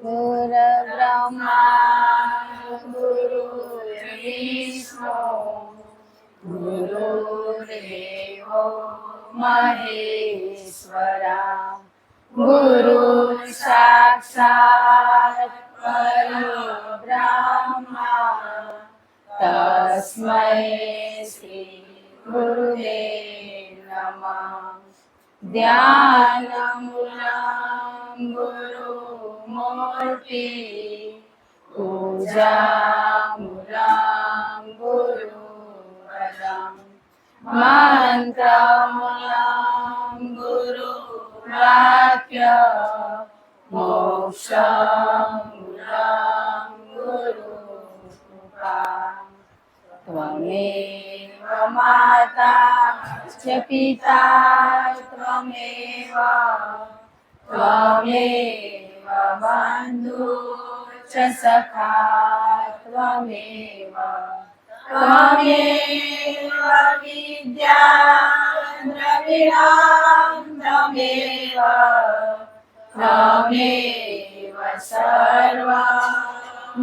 गुरुर्ब्रह्मा गुरुर्विष्णु गुरुर्देवो महेश्वरा गुरु साक्षात् परब्रह्मा तस्मै श्री गुरुदेव नमः ध्यानमूलं गुरुमूर्ति पूजामूलं गुरुपदं मन्त्रमूलं गुरुवाक्य मोक्षमूलं गुरुकृपा त्वमेव माता च पिता त्वमेव बन्धु च सखा त्वमेव विद्या द्रविणं त्वमेव सर्वं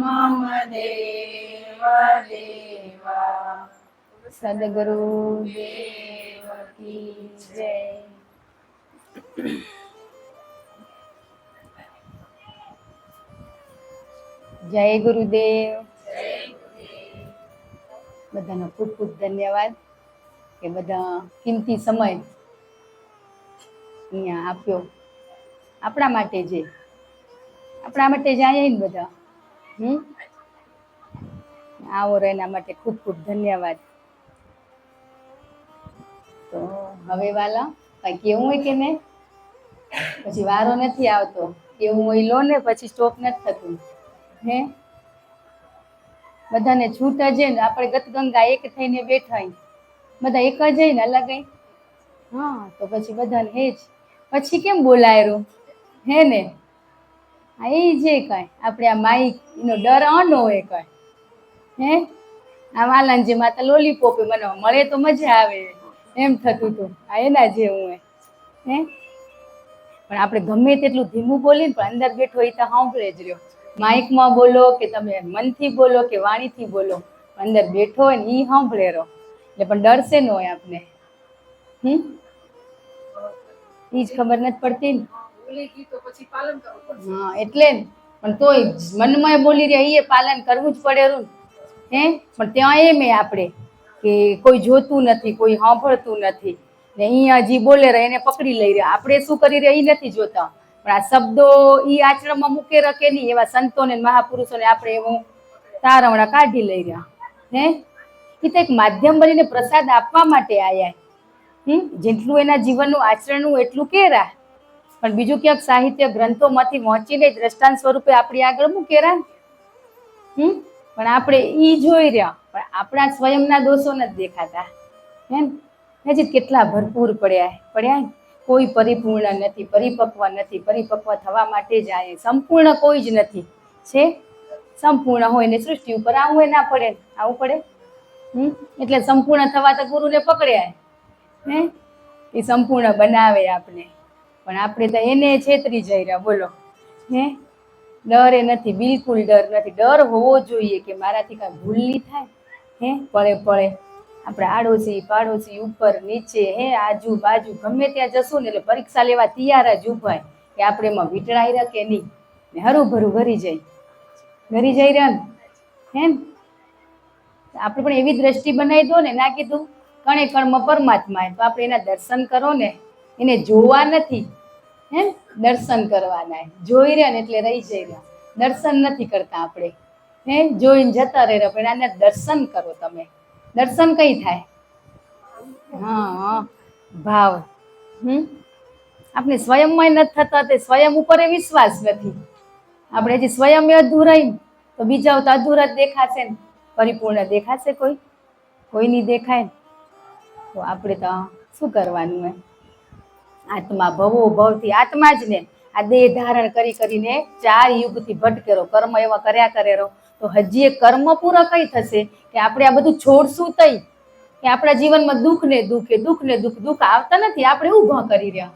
मम देव देवा सद्गुरु देव की जय। જય ગુરુદેવ. બધાનો ખૂબ ખૂબ ધન્યવાદ કે બધા કિંમતી સમય અહીંયા આપ્યો આપણા માટે જ આવીએ ને બધા આવો રહે એના માટે ખૂબ ખૂબ ધન્યવાદ. તો હવે વાલા કઈ કેવું હોય કે નહીં, પછી વારો નથી આવતો, કેવું હોય લો ને પછી સ્ટોપ નથી થતું. હે બધાને છૂટ જ ને આપણે ગતગંગા એક થઈને બેઠા બધા એક જ ને અલગ. હા તો પછી બધાને હે જ પછી કેમ બોલાયરું હે ને. હા એ જે કઈ આપણે આ માઈક એનો ડર ન હોય કઈ. હે આ વાલાન જે માતા લોલીપોપે મને મળે તો મજા આવે એમ થતું હતું. આ એના જેવું હોય હે. પણ આપણે ગમે તેટલું ધીમું બોલીને પણ અંદર બેઠો એ તો સાંભળે જ રહ્યો. માઇકમાં બોલો કે તમે મનથી બોલો કે વાણીથી બોલો, અંદર બેઠો હોય ને એ સાંભળે રહો એટલે પણ ડરશે ન હોય આપને. એ જ ખબર નથી પડતી ને. હા એટલે ને પણ તોય મનમાં બોલી રહ્યા એ પાલન કરવું જ પડે રૂ હે. પણ ત્યાં એમ આપણે કે કોઈ જોતું નથી, કોઈ સાંભળતું નથી ને અહીંયા હજી બોલે રહે એને પકડી લઈ રહ્યા. આપણે શું કરી રહ્યા એ નથી જોતા પણ આ શબ્દો ઈ આચરણમાં મૂકે રકે નહીં એવા સંતોને મહાપુરુષોને આપણે એવું તારવણા કાઢી લઈ રહ્યા હે. એ તો એક માધ્યમ બનીને પ્રસાદ આપવા માટે આયા. જેટલું એના જીવનનું આચરણનું એટલું કેરા પણ બીજું ક્યાંક સાહિત્ય ગ્રંથોમાંથી વાંચીને દ્રષ્ટાંત સ્વરૂપે આપણી આગળ મૂકેરા. પણ આપણે ઈ જોઈ રહ્યા પણ આપણા સ્વયંના દોષો નથી દેખાતા હે. હજી કેટલા ભરપૂર પડ્યા કોઈ પરિપૂર્ણ નથી, પરિપક્વ નથી. પરિપક્વ થવા માટે જ આ સંપૂર્ણ કોઈ જ નથી. છે સંપૂર્ણ હોય ને સૃષ્ટિ ઉપર આવવું ના પડે, આવવું પડે. એટલે સંપૂર્ણ થવા તો ગુરુને પકડ્યા હે. એ સંપૂર્ણ બનાવે આપણે પણ આપણે તો એને છેતરી જઈ રહ્યા બોલો હે. ડર એ નથી, બિલકુલ ડર નથી. ડર હોવો જોઈએ કે મારાથી કાંઈ ભૂલ નહીં થાય હે. પળે પળે આપણે આડોશી પાડોશી ઉપર નીચે હે આજુબાજુ ગમે ત્યાં જશું ને એટલે પરીક્ષા લેવા તૈયાર જ ઉભાય કે આપણે એમાં વીટળાઈ રાખે નહીં ને હરું ભરું ઘરી જઈ રહ્યા હે. આપણે પણ એવી દ્રષ્ટિ બનાવી દો ને. ના કીધું કણે કણમાં પરમાત્મા તો આપણે એના દર્શન કરો ને. એને જોવા નથી હે, દર્શન કરવાના. જોઈ રહ્યા ને એટલે રહી જઈ રહ્યા, દર્શન નથી કરતા આપણે હે. જોઈને જતા રહ્યા પણ આના દર્શન કરો તમે. દર્શન કઈ થાય? હા ભાવ. આપણે સ્વયંમાં નથી થતા તે સ્વયં ઉપર વિશ્વાસ નથી. આપણે હજી સ્વયં અધૂરાઈ તો બીજા તો અધૂરા જ દેખાશે ને. પરિપૂર્ણ દેખાશે કોઈ નહીં દેખાય ને. તો આપણે તો શું કરવાનું હે? આત્મા ભવો ભવથી આત્મા જ ને આ દેહ ધારણ કરીને 4 યુગથી ભટકેરો કર્મ એવા કર્યા કરેરો તો હજી એક કર્મ પૂરો કઈ થશે કે આપણે આ બધું છોડશું તઈ કે આપણા જીવનમાં દુઃખ ને દુઃખ આવતા નથી. આપણે ઊભા કરી રહ્યા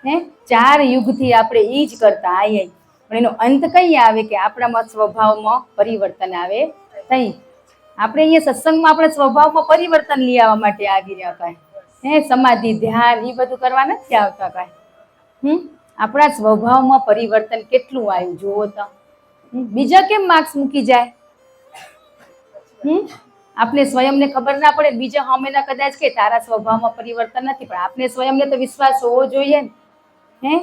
હે. 4 યુગથી આપણે ઈ જ કરતા આયા પણ એનો અંત કઈ આવે કે આપણામાં સ્વભાવમાં પરિવર્તન આવે તઈ. આપણે અહીંયા સત્સંગમાં આપણે સ્વભાવમાં પરિવર્તન લઈ આવવા માટે આવી રહ્યા કાંઈ સમાધિ ધ્યાન એ બધું કરવા નથી આવતા કાંઈ. આપણા સ્વભાવમાં પરિવર્તન કેટલું આવ્યું જુઓ તો. બીજા કેમ માર્ક્સ મૂકી જાય? આપણે સ્વયંને ખબર ના પડે, બીજા સામેના કદાચ કે તારા સ્વભાવમાં પરિવર્તન નથી, પણ આપણે સ્વયંને તો વિશ્વાસ હોવો જોઈએ ને.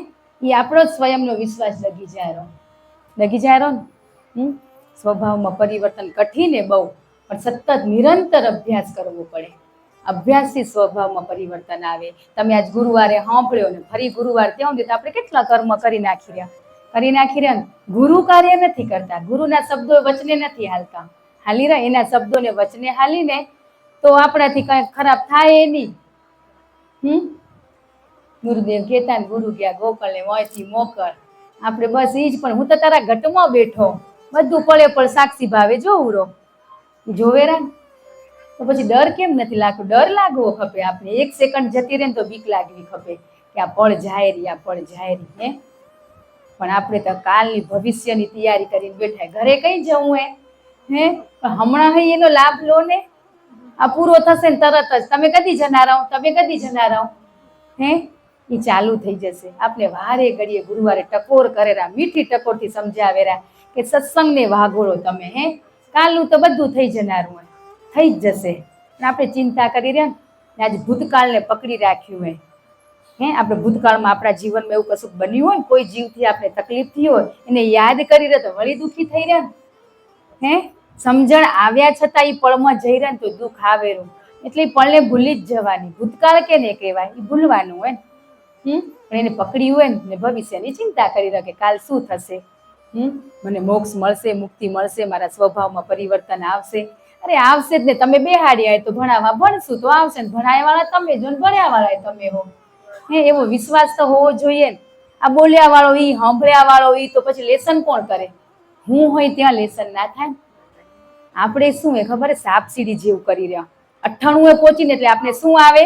એ આપણો સ્વયંનો વિશ્વાસ લગી જાય રહ્યો ને. સ્વભાવમાં પરિવર્તન કઠિન બહુ, પણ સતત નિરંતર અભ્યાસ કરવો પડે. અભ્યાસથી સ્વભાવમાં પરિવર્તન આવે. તમે આજ ગુરુવારે સાંભળ્યો ને ફરી ગુરુવાર ત્યાં સુધી આપણે કેટલા કર્મ કરી નાખી રહ્યા ને. ગુરુ કાર્ય નથી કરતા, ગુરુના શબ્દો વચને નથી હાલતા. હાલી રહ્યા એના શબ્દોને વચને હાલીને તો આપણાથી કઈ ખરાબ થાય નહીં. ગુરુદેવ કહેતા ને ગુરુ ગયા ગોકળ ને મોયથી મોકળ. આપણે બસ ઈ જ, પણ હું તો તારા ઘટમાં બેઠો, બધું પળે પળ સાક્ષી ભાવે જોવું રહો. જોવે રા તો પછી ડર કેમ નથી લાગતો? ડર લાગવો ખપે. આપણે એક સેકન્ડ જતી રહે ને તો બીક લાગવી ખપે કે આ પળ જાય રહી, આ પળ જાય રહી. પણ આપણે તો કાલની ભવિષ્યની તૈયારી કરીને બેઠા. ઘરે કઈ જવું પણ હમણાં એનો લાભ લો ને. આ પૂરો થશે ને તરત જ તમે કદી જનાર હો. એ ચાલુ થઈ જશે. આપણે વારે ઘડીએ ગુરુવારે ટકોર કરેરા, મીઠી ટકોરથી સમજાવેરા કે સત્સંગને વાગોળો તમે. કાલનું તો બધું થઈ જનારું હોય, થઈ જ જશે. આપણે ચિંતા કરી રહ્યા ને આજે ભૂતકાળને પકડી રાખ્યું આપણે ભૂતકાળમાં આપણા જીવનમાં એવું કશું બન્યું હોય ને, કોઈ જીવથી આપણે તકલીફ થઈ હોય, એને યાદ કરી રહ્યા તો વળી દુઃખી થઈ રહ્યા. સમજણ આવ્યા છતાં એ પળમાં જઈ રહ્યા ને તો દુઃખ આવેલું. એટલે એ પળને ભૂલી જ જવાની. ભૂતકાળ કે ને કહેવાય, એ ભૂલવાનું હોય. પણ એને પકડી હોય ને ભવિષ્યની ચિંતા કરી રહ્યા કે કાલ શું થશે, મને મોક્ષ મળશે, મુક્તિ મળશે, મારા સ્વભાવમાં પરિવર્તન આવશે. અરે આવશે જ ને. તમે બેહાડ્યા તો ભણાવવા ભણશું તો આવશે ને, ભણાયા વાળા તમે જો ને ભણ્યા વાળા તમે હો. એવો વિશ્વાસ તો હોવો જોઈએ ને. આ બોલ્યા વાળો ઈ, સાંભળ્યા વાળો ઈ, તો પછી લેસન કોણ કરે? હું હોય ત્યાં લેસન ના થાય. આપણે શું ખબર? સાપ સીડી જેવું કરી રહ્યા. 98 પહોંચીને એટલે આપણે શું આવે?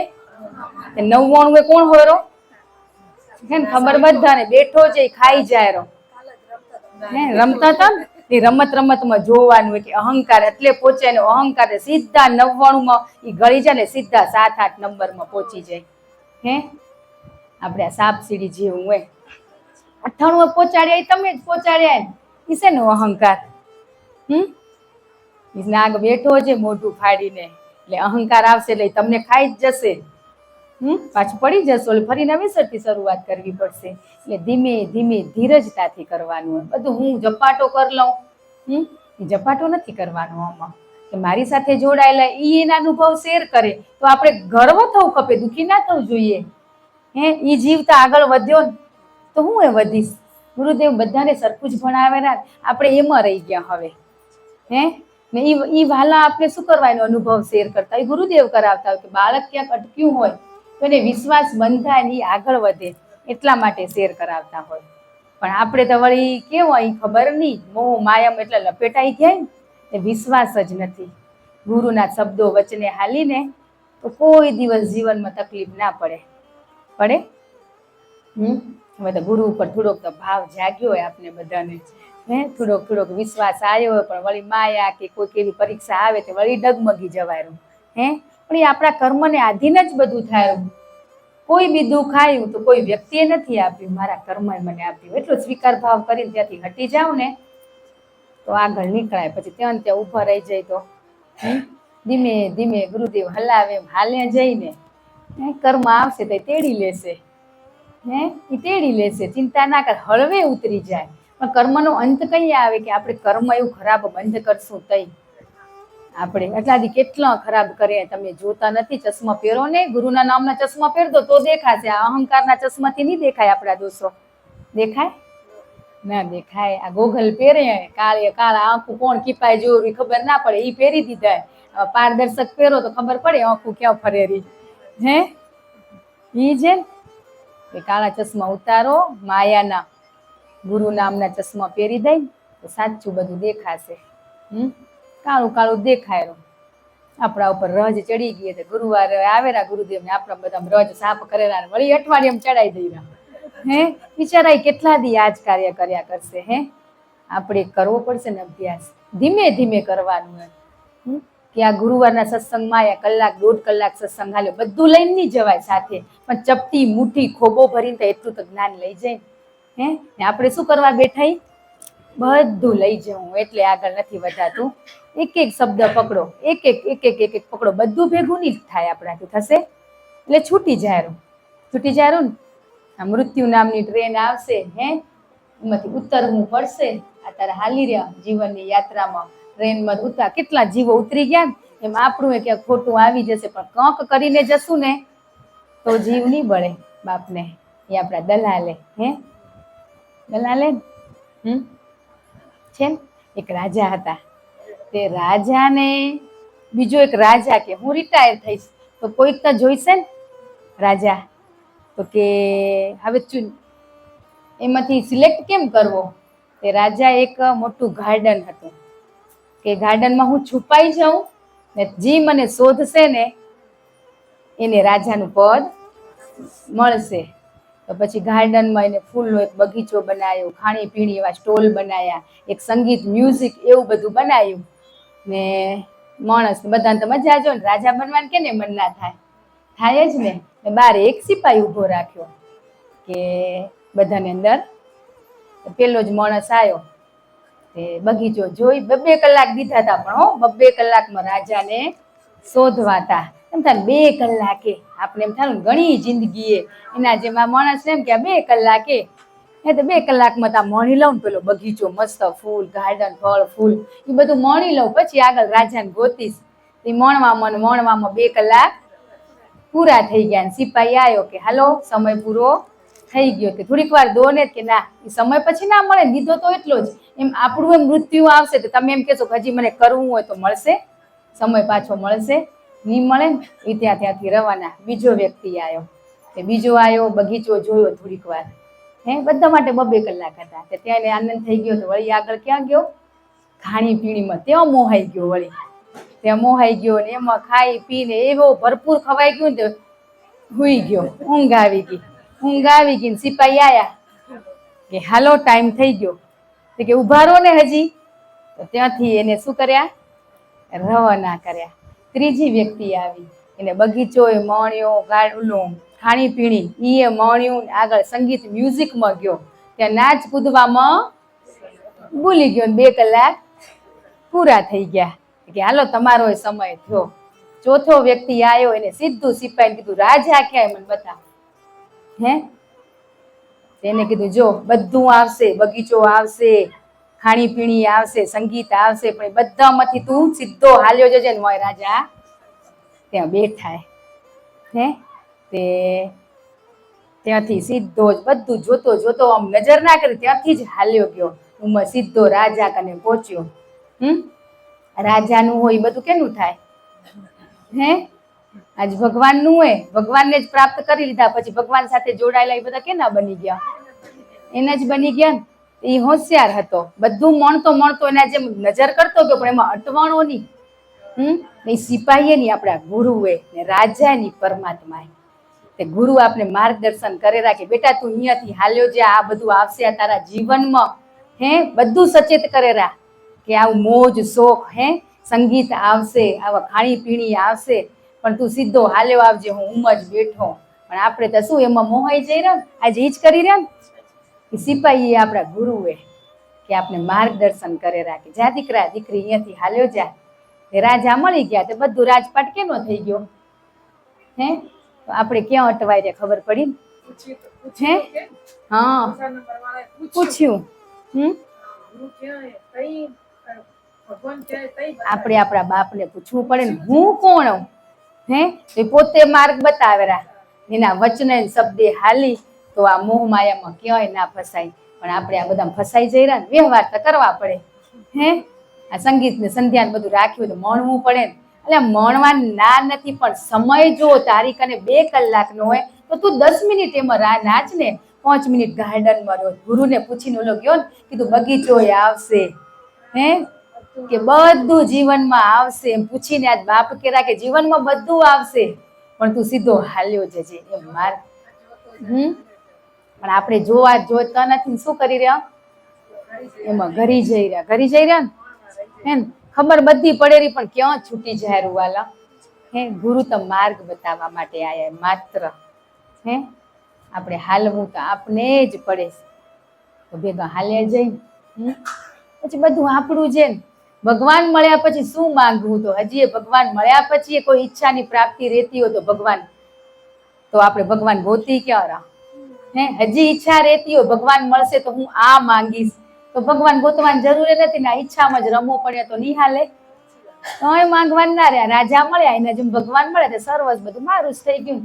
99 કોણ હોય? ખબર બધાને. બેઠો છે ખાઈ જાય રહો. રમતા હતા ને રમતમાં જોવાનું કે અહંકાર એટલે પહોંચે ને અહંકાર સીધા 99માં એ ગળી જાય ને સીધા 7-8 નંબરમાં પહોંચી જાય. આપણે આ સાપ સીડી જેવું હોય. 98 પહોંચાડ્યા એ તમે જ પહોંચાડ્યા. એ છે ને અહંકાર. નાગ બેઠો છે મોઢું ફાડીને, એટલે અહંકાર આવશે એટલે તમને ખાઈ જ જશે. પાછું પડી જશો એટલે ફરી નવેસરથી શરૂઆત કરવી પડશે. એટલે ધીમે ધીમે ધીરજતાથી કરવાનું. બધું હું ઝપાટો કરી લઉં, ઝપાટો નથી કરવાનો. આમાં કે મારી સાથે જોડાયેલા એના અનુભવ શેર કરે તો આપણે ગર્વ થવું ખપે, દુઃખી ના થવું જોઈએ. એ જીવતા આગળ વધ્યો ને તો હું વધીશ. ગુરુદેવ બધાને સરખું જ ભણાવેલા, આપણે એમાં રહી ગયા હવે. ને ઈ વાલા આપણે શું કરવા એનો અનુભવ શેર કરતા હોય, ગુરુદેવ કરાવતા હોય કે બાળક ક્યાંક અટક્યું હોય તો એને વિશ્વાસ બંધાય ને એ આગળ વધે એટલા માટે શેર કરાવતા હોય. પણ આપણે તો વળી કેવું હોય ખબર નહીં, મોહ માયમ એટલે લપેટાઈ ગયા ને વિશ્વાસ જ નથી. ગુરુના શબ્દો વચને હાલીને તો કોઈ દિવસ જીવનમાં તકલીફ ના પડે. હવે તો ગુરુ ઉપર થોડોક તો ભાવ જાગ્યો હોય આપણે બધાને. થોડોક વિશ્વાસ આવ્યો હોય, પણ વળી માયા કે કોઈ કેવી પરીક્ષા આવે તો વળી ડગમગી જવાયું. પણ એ આપણા કર્મને આધીન જ બધું થાય. કોઈ બી દુઃખ આવ્યું તો કોઈ વ્યક્તિએ નથી આપ્યું, મારા કર્મએ મને આપ્યું. એટલો સ્વીકાર ભાવ કરીને ત્યાંથી હટી જાવ ને તો આગળ નીકળાય. પછી ત્યાં ત્યાં ઊભા રહી જાય તો ધીમે ધીમે ગુરુદેવ હલાવે હાલે જઈને કર્મ આવશે તો તેડી લેશે. એ તેડી લેશે, ચિંતા ના કર, હળવે ઉતરી જાય. પણ કર્મનો અંત કઈ આવે કે આપણે કર્મ એવું ખરાબ બંધ કરશું તઈ. આપણે એટલાથી કેટલા ખરાબ કરે તમે જોતા નથી. ચશ્મા પહેરો ને, ગુરુના નામના ચશ્મા પહેરતો તો દેખાશે. આ અહંકારના ચશ્માથી નહીં દેખાય. આપણા દોસ્તો દેખાય ના દેખાય. આ ગોગલ પહેરે કાળા આંખું કોણ કીપાય જોયું ખબર ના પડે, એ પહેરી દીધા. પારદર્શક પહેરો તો ખબર પડે આંખું ક્યાં ફરેરી. ઈ છે એ કાળા ચશ્મા ઉતારો, માયાના ગુરુ નામના ચશ્મા પહેરી દઈ તો સાચું બધું દેખાશે. કાળું કાળું દેખાય. આપણા ઉપર રજ ચડી ગઈ. ગુરુવારે આવેલા ગુરુદેવ ને આપણા બધા રજ સાફ કરેલા, વળી અઠવાડિયામાં ચડાઈ દઈ રહ્યા. હે બિચારા કેટલા દી આ જ કાર્ય કર્યા કરશે. હે આપણે કરવો પડશે ને અભ્યાસ, ધીમે ધીમે કરવાનું હોય. કે આ ગુરુવારના સત્સંગમાં યા કલાક 1.5 કલાક સત્સંગ હાલ્યો, બધું લઈને નહીં જવાય સાથે, પણ ચપટી મુઠ્ઠી ખોબો ભરીને તો એટલું તો જ્ઞાન લઈ જાય. હે ને આપણે શું કરવા બેઠા? બધું લઈ જવું, એટલે આગળ નથી વધાતું. એક એક શબ્દ પકડો, એક એક પકડો, બધું ભેગું નહીં થાય આપણાથી, થશે એટલે છૂટી જાય ને. આ મૃત્યુ નામની ટ્રેન આવશે, હે એમાંથી ઉતરવું પડશે. આ તારે હાલી રહ્યા જીવનની યાત્રામાં, ટ્રેનમાં ઉતરા કેટલા જીવો ઉતરી ગયા, એમ આપણું એ ક્યાંક ખોટું આવી જશે, પણ કંક કરીને જશું ને તો જીવ નહીં બળે બાપને. એ આપણા દલાલે, હે દલાલે છે ને. એક રાજા હતા, તે રાજાને બીજો એક રાજા કે હું રિટાયર થઈશ તો કોઈક તો જોઈશે ને રાજા, તો કે હવે એમાંથી સિલેક્ટ કેમ કરવો? તે રાજા એક મોટું ગાર્ડન હતું, કે ગાર્ડનમાં હું છુપાઈ જાઉં ને જે મને શોધશે ને એને રાજાનું પદ મળશે. તો પછી ગાર્ડનમાં એને ફૂલનો એક બગીચો બનાવ્યો, ખાણી પીણી એવા સ્ટોલ બનાવ્યા, એક સંગીત મ્યુઝિક એવું બધું બનાવ્યું. ને માણસ બધાને તો મજા જો ને, રાજા બનવાનું કેને મન ના થાય જ ને. બાર એક સિપાહી ઊભો રાખ્યો કે બધાને અંદર. પેલો જ માણસ આવ્યો, તે બગીચો જોઈ 2 કલાક દીધા હતા, પણ 2 કલાકમાં રાજાને શોધવા હતા. એમ થાય 2 કલાકે, આપણે એમ થાય ઘણી જિંદગી એના જેમાં માણસ એમ કે 2 કલાકે, હે તો 2 કલાકમાં તો મણી લઉં ને પેલો બગીચો મસ્ત, ફૂલ ગાર્ડન, ફળ ફૂલ એ બધું મણી લઉં, પછી આગળ રાજાને ગોતીશ. એ મણવામાં 2 કલાક પૂરા થઈ ગયા. સિપાહી આવ્યો કે હાલો સમય પૂરો થઈ ગયો, કે થોડીક વાર દો ને, કે ના એ સમય પછી ના મળે, દીધો તો એટલો જ. એમ આપણું એમ મૃત્યુ આવશે તો તમે એમ કહેશો કે હજી મને કરવું હોય તો મળશે, સમય પાછો મળશે નહીં મળે ને. એ ત્યાંથી રવાના. બીજો વ્યક્તિ આવ્યો, તે બીજો આવ્યો, બગીચો જોયો થોડીક વાર, હે બધા માટે 2 કલાક હતા. તે ત્યાં એને આનંદ થઈ ગયો, તો વળી આગળ ક્યાં ગયો? ખાણી પીણીમાં ત્યાં મોહાઈ ગયો. વળી ત્યાં મોહાઈ ગયો ને એમાં ખાઈ પીને એવો ભરપૂર ખવાઈ ગયું ને હુઈ ગયો, ઊંઘ આવી ગઈ. ને સિપાહી આયા કે હાલો ટાઈમ થઈ ગયો, તો કે ઉભા રહો ને હજી. તો ત્યાંથી એને શું કર્યા? રવાના કર્યા. ત્રીજી વ્યક્તિ આવી, એને બગીચો એ માણ્યો, ખાણી પીણી એ માણ્યું, આગળ સંગીત મ્યુઝિકમાં ગયો, ત્યાં નાચ કૂદવામાં ભૂલી ગયો. 2 કલાક પૂરા થઈ ગયા, કે હાલો તમારો સમય થયો. ચોથો વ્યક્તિ આવ્યો, એને સીધું સિપાહીને કીધું રાજા ક્યાંય મને બતા. હે એને કીધું જો બધું આવશે, બગીચો આવશે, ખાણી પીણી આવશે, સંગીત આવશે, પણ બધામાંથી તું સીધો હાલ્યો જજે ને મોય રાજા ત્યાં બેઠા. હે તે ત્યાંથી સીધો જ બધું જોતો આમ નજર ના કરી, ત્યાંથી જ હાલ્યો ગયો. સીધો રાજા કને પહોંચ્યો. રાજાનું હોય બધું કેનું થાય? હે આજ ભગવાનનું હોય, ભગવાનને જ પ્રાપ્ત કરી લીધા, પછી ભગવાન સાથે જોડાયેલા એ બધા કેના બની ગયા? એને જ બની ગયા ને. એ હોશિયાર હતો, બધું મળતો એના જેમ નજર કરતો ગયો, પણ એમાં અટવાણો નહીં. એ સિપાહીએ નહીં, આપણા ગુરુએ ને રાજાની પરમાત્મા. તે ગુરુ આપણે માર્ગદર્શન કરે રાખે, બેટા તું અહીંયાથી હાલ્યો જે, આ બધું આવશે તારા જીવનમાં. હે બધું સચેત કરે રાખ, કે આવું મોજ શોખ, હે સંગીત આવશે, આવા ખાણી પીણી આવશે, પણ તું સીધો હાલ્યો આવજે, હું જ બેઠો. પણ આપણે તો શું એમાં મોહાઈ જઈ રહ્યા, આજે ઈ જ કરી રહ્યા ને. સિપાહી આપણા ગુરુએ કે આપણે માર્ગદર્શન કરે રાખે, જા દીકરા દીકરી અહીંયાથી હાલ્યો જા. રાજા મળી ગયા, તો બધું રાજપાટ કેનો થઈ ગયો? હે તો આપણે ક્યાં અટવાય રે ખબર પડી? હે હા પૂછ્યું. આપણે આપણા બાપને પૂછવું પડે ને, હું કોણ? હે તો પોતે માર્ગ બતાવેરા, એના વચને શબ્દે હાલી તો આ મોહ માયામાં ક્યાંય ના ફસાય. પણ આપણે આ બધા ફસાઈ જઈ રહ્યા ને, વ્યવહાર તો કરવા પડે. હે આ સંગીત ને સંધ્યાને બધું રાખ્યું તો મણવું પડે ને. એટલે મણવા ના નથી, પણ સમય જો તારીખ અને 2 કલાકનો હોય તો તું 10 મિનિટ એમાં નાચ ને, 5 મિનિટ ગાર્ડનમાં રહ્યો. ગુરુને પૂછીને ઓલો ગયો ને, કીધું બગીચો આવશે, હે કે બધું જીવનમાં આવશે એમ પૂછીને આજ બાપ કેરા કે જીવનમાં બધું આવશે, પણ તું સીધો હાલ્યો જજે એમ માર્ગ. પણ આપણે જોવા જોતા નથી ને શું કરી રહ્યા? એમાં ઘરી જઈ રહ્યા ને હે ને? ખબર બધી પડેલી પણ ક્યાં છૂટી જાય રૂવાલા? હે ગુરુ તો માર્ગ બતાવવા માટે આયા માત્ર. હે આપણે હાલવું તો આપને જ પડે તો ભેગા હાલ્યા જઈ. પછી બધું આપણું છે ને. ભગવાન મળ્યા પછી શું માંગવું? તો હજી ભગવાન મળ્યા પછી કોઈ ઈચ્છાની પ્રાપ્તિ રહેતી હોય તો ભગવાન તો આપણે ભગવાન ગોતી ક્યાં રહ્યા? હે હજી ઈચ્છા રહેતી હોય ભગવાન મળશે તો હું આ માંગીશ તો ભગવાન ગોતવાની જરૂર નથી ને આ ઈચ્છામાં જ રમવો પડે તો નિહાલે તોય માંગવાન ના રહ્યા. રાજા મળ્યા એને જેમ ભગવાન મળે તો સર્વસ બધું મારું જ થઈ ગયું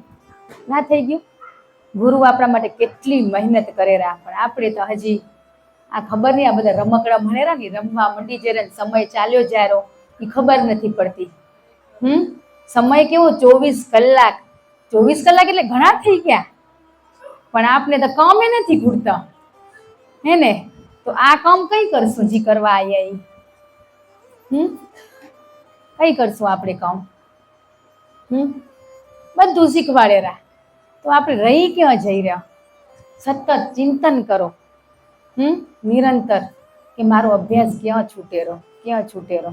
ના થઈ ગયું? ગુરુ આપણા માટે કેટલી મહેનત કરેલા પણ આપણે તો હજી આ ખબર નહીં આ બધા રમકડા ભણેલા ને રમવા મંડી જયારે સમય ચાલ્યો જાય એ ખબર નથી પડતી. સમય કેવો 24 કલાક 24 કલાક એટલે ઘણા થઈ ગયા પણ આપને તો કામે નથી ઘૂરતા હે ને? તો આ કામ કઈ કરશું જી કરવા આયા? કઈ કરશું આપણે કામ? બધું શીખવાડેલા તો આપણે રહી ક્યાં જઈ રહ્યા? સતત ચિંતન કરો નિરંતર કે મારો અભ્યાસ ક્યાં છૂટેરો ક્યાં છૂટેરો.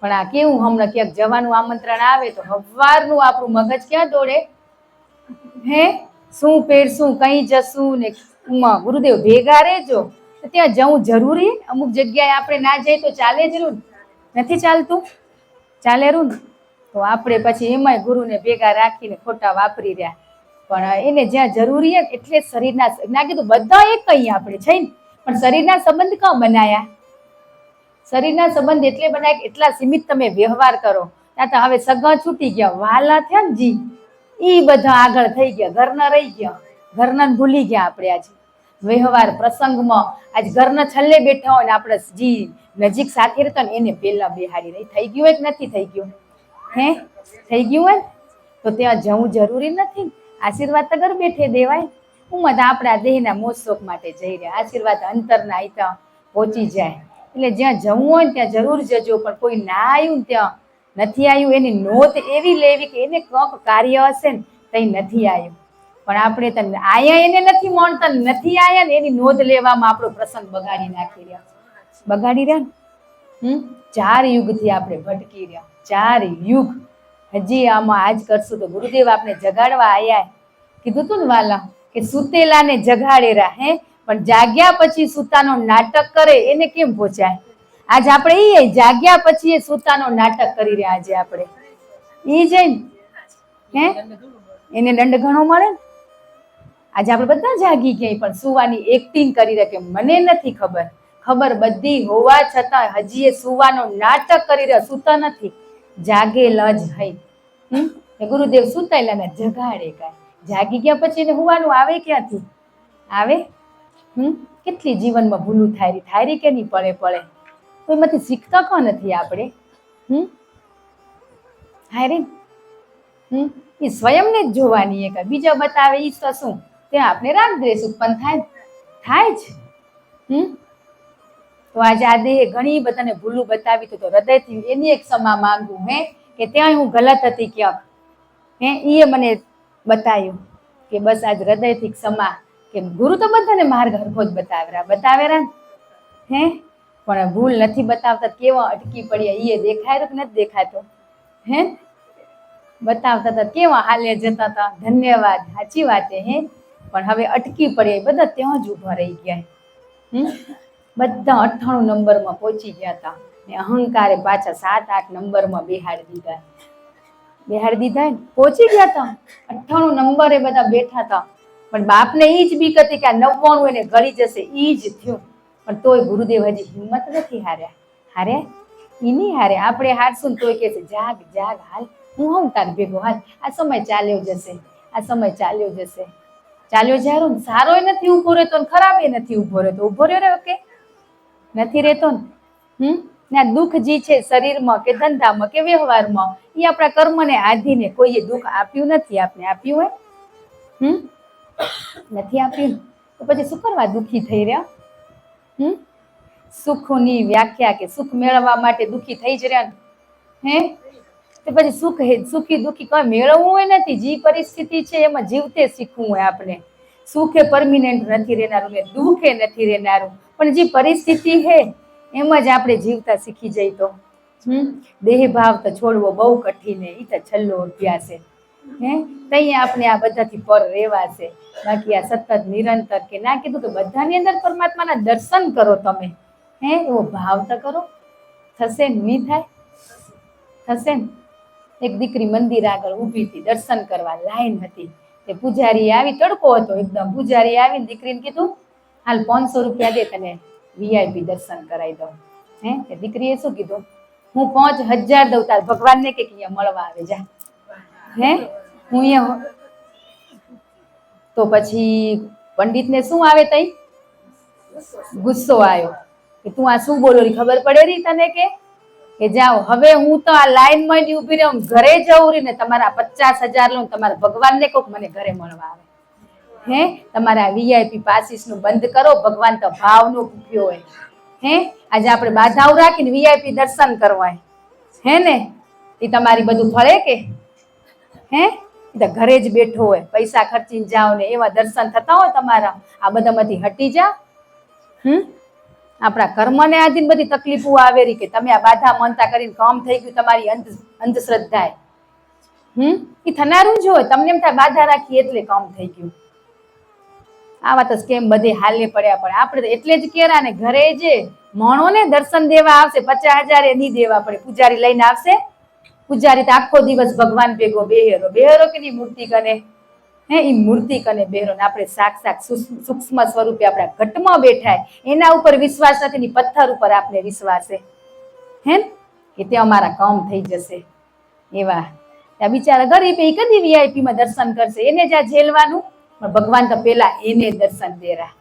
પણ આ કેવું હમણાં ક્યાંક જવાનું આમંત્રણ આવે તો સવારનું આપણું મગજ ક્યાં દોડે? હે શું પહેરશું કઈ જશું ને ગુરુદેવ ભેગા રહેજો તો ત્યાં જવું જરૂરી? અમુક જગ્યાએ આપણે ના જઈએ તો ચાલે જ રૂ નથી ચાલતું? ચાલે રૂ તો આપણે પછી એમાંય ગુરુને ભેગા રાખીને ખોટા વાપરી રહ્યા. પણ એને જ્યાં જરૂરી હે એટલે શરીરના ના કીધું બધા એક કઈ આપણે છે ને પણ શરીરના સંબંધ ક્યાં બનાયા? શરીરના સંબંધ એટલે બનાય એટલા સીમિત તમે વ્યવહાર કરો. ત્યાં તો હવે સગા છૂટી ગયા વાલા થયા ને જી ઈ બધા આગળ થઈ ગયા ઘરના રહી ગયા ઘરના ભૂલી ગયા આપણે આજે વ્યવહાર પ્રસંગમાં આજ ઘરના છલ્લે બેઠા હોય ને આપણે જી નજીક સાથે રહેતા ને એને પેલા બેહાડી રહી થઈ ગયું હોય કે નથી થઈ ગયું? હે થઈ ગયું હોય તો ત્યાં જવું જરૂરી નથી. આશીર્વાદ તો ઘર બેઠે દેવાય. હું આપણા દેહના મોજ શોખ માટે જઈ રહ્યા આશીર્વાદ અંતરના આઈતા પહોંચી જાય એટલે જ્યાં જવું હોય ને ત્યાં જરૂર જજો પણ કોઈ ના આવ્યું ને ત્યાં નથી આવ્યું એની નોંધ એવી લેવી કે એને કંઈક કાર્ય હશે ને તઈ નથી આવ્યું પણ આપણે તો આયા એને નથી માનતા નથી આયા ને એની નોંધ લેવામાં આપણો પ્રસંગ બગાડી નાખી રહ્યા બગાડી રહ્યા. 4 યુગથી આપણે ભટકી રહ્યા 4 યુગ હજી આમાં આજ કરશું તો ગુરુદેવ આપણે જગાડવા આયા કીધું તું ને વાલા કે સુતેલાને જગાડેરા હે પણ જાગ્યા પછી સુતાનો નાટક કરે એને કેમ પહોંચાય? આજ આપણે એ જાગ્યા પછી એ સુતાનો નાટક કરી રહ્યા આજે આપણે ઈ જઈને હે એને દંડ ઘણો મળે ને? આજે આપણે બધા જાગી ગયા પણ સુવાની એક્ટિંગ કરી રહ્યા કે મને નથી ખબર ખબર બધી હોવા છતાં હજી એ સુવાનો નાટક કરી રહ્યા સુતા નથી જાગેલ જ હઈ. ગુરુદેવ સુતાયેલા ને જગાડે કાંઈ જાગી ગયા પછી એને હોવાનું આવે ક્યાંથી આવે? કેટલી જીવનમાં ભૂલું થાય કે નહીં પડે તો એમાંથી શીખતા કોણ નથી આપણે? હાય રે એ સ્વયંને જ જોવાની એક બીજા બતાવે ઈ તો શું ત્યાં આપણે રાગ દ્વેષ ઉત્પન્ન થાય જ. તો આજે આ દેહ ઘણી બધાને ભૂલું બતાવી તો હૃદયથી એની એક ક્ષમા માંગુ કે ત્યાં હું ગલત હતી ક્યાંક એ મને બતાવ્યું કે બસ આજ હૃદયથી ક્ષમા કે ગુરુ તો બધાને માર્ગ હરખો જ બતાવેરા હે પણ ભૂલ નથી બતાવતા કેવા અટકી પડ્યા એ દેખાય કે નથી દેખાતો? હે બતાવતા હતા કેવા હાલે જતા હતા ધન્યવાદ સાચી વાત હે પણ હવે અટકી પડ્યા બધા ત્યાં જ ઊભા રહી ગયા. બધા 98 નંબરમાં પહોંચી ગયા હતા ને અહંકારે પાછા 7-8 નંબરમાં બેહાડી દીધા ને પહોંચી ગયા હતા 98 નંબરે બધા બેઠા હતા પણ બાપને ઈ જ બીક હતી કે આ 99 એને ગળી જશે ઈ જ થયું પણ તોય ગુરુદેવ હજી હિંમત નથી હારે ઈ નહીં હારે આપણે હારશું ને તોય કે છે જાગ હાલ હું તાર ભેગો હાલ આ સમય ચાલ્યો જશે ચાલ્યો જાય ને સારોય નથી ઉભો રહેતો ને ખરાબ નથી ઉભો રહ્યો કે નથી રહેતો ને ના દુઃખ જે છે શરીરમાં કે ધંધામાં કે વ્યવહારમાં એ આપણા કર્મને આધીને કોઈએ દુઃખ આપ્યું નથી આપને આપ્યું હોય નથી આપ્યું તો પછી શું કરવા દુઃખી થઈ રહ્યા? સુખની વ્યાખ્યા કે સુખ મેળવવા માટે દુઃખી થઈ જ રહ્યા તો પછી સુખી દુઃખી કોઈ મેળવવું હોય નથી જે પરિસ્થિતિ છે એમાં જીવતે શીખવું હોય આપણે સુખે પરમિનન્ટ નથી રહેનારું ને દુઃખે નથી રહેનારું, પણ જે પરિસ્થિતિ છે એમ જ આપણે જીવતા શીખી જઈ તો દેહ ભાવ તો છોડવો બહુ કઠિન હે, ઈ તો છેલ્લો અભ્યાસ છે. તઈ આપણે આ બધાથી પર રહેવાશે. બાકી આ સતત નિરંતર કે ના કીધું કે બધાની અંદર પરમાત્માના દર્શન કરો તમે, એવો ભાવ તો કરો. થશે ને? નહીં થાય? થશે ને? એક દીકરી મંદિર આગળ ઊભી હતી દર્શન કરવા, લાઈન હતી. તે પૂજારી આવી, તડકો હતો એકદમ, પૂજારી આવીને દીકરીને કીધું હાલ 500 રૂપિયા દે, તને VIP દર્શન કરાવી દઉં. તે દીકરીએ શું કીધું? હું 5000 દઉં, તાર ભગવાનને કે અહીંયા મળવા આવે જા. હું અહીંયા તો પછી પંડિતને શું આવે તઈ? ગુસ્સો આવ્યો કે તું આ શું બોલો, ખબર પડે રહી તને કે જાઓ હવે હું તો આ લાઈનમાં જ ઊભી રહું, ઘરે જવું રહી ને તમારા 50,000 લઉં, તમારા ભગવાનને કહું મને ઘરે મળવા આવે. તમારા VIP પાસીસ નું બંધ કરો, ભગવાન તો ભાવનો ભૂખ્યો હોય. આજે આપણે બાધાઓ રાખીને VIP દર્શન કરવા ને એ તમારી બધું ફળે કે? ઘરે જ બેઠો હોય, પૈસા ખર્ચીને જાઓ ને એવા દર્શન થતા હોય તમારા, આ બધામાંથી હટી જાઓ. આપણા કર્મને આધીન બધી તકલીફો આવે રહી કે તમે આ બાધા માનતા કરીને કામ થઈ ગયું, તમારી અંધશ્રદ્ધા એ થનારું જ હોય. તમને એમ થાય બાધા રાખી એટલે કામ થઈ ગયું. આવા તો સ્કેમ બધે હાલે પડ્યા, પણ આપણે તો એટલે જ કેરા ને ઘરે જે મણો ને દર્શન દેવા આવશે 50,000 એ નહીં દેવા પડે, પૂજારી લઈને આવશે. પૂજારી તો આખો દિવસ ભગવાન ભેગો બેહરો કે ની મૂર્તિ કને, એ મૂર્તિ કને બેહરો ને આપણે સાક્ષાત સૂક્ષ્મ સ્વરૂપે આપણા ઘટમાં બેઠાય, એના ઉપર વિશ્વાસ નથી ની પથ્થર ઉપર આપણે વિશ્વાસ હે કે તે અમારા કામ થઈ જશે. એવા ત્યાં બિચારા ગરીબ એ કદી VIP માં દર્શન કરશે? એને જ્યાં જેલવાનું, પણ ભગવાન તો પેલા એને દર્શન દેરા,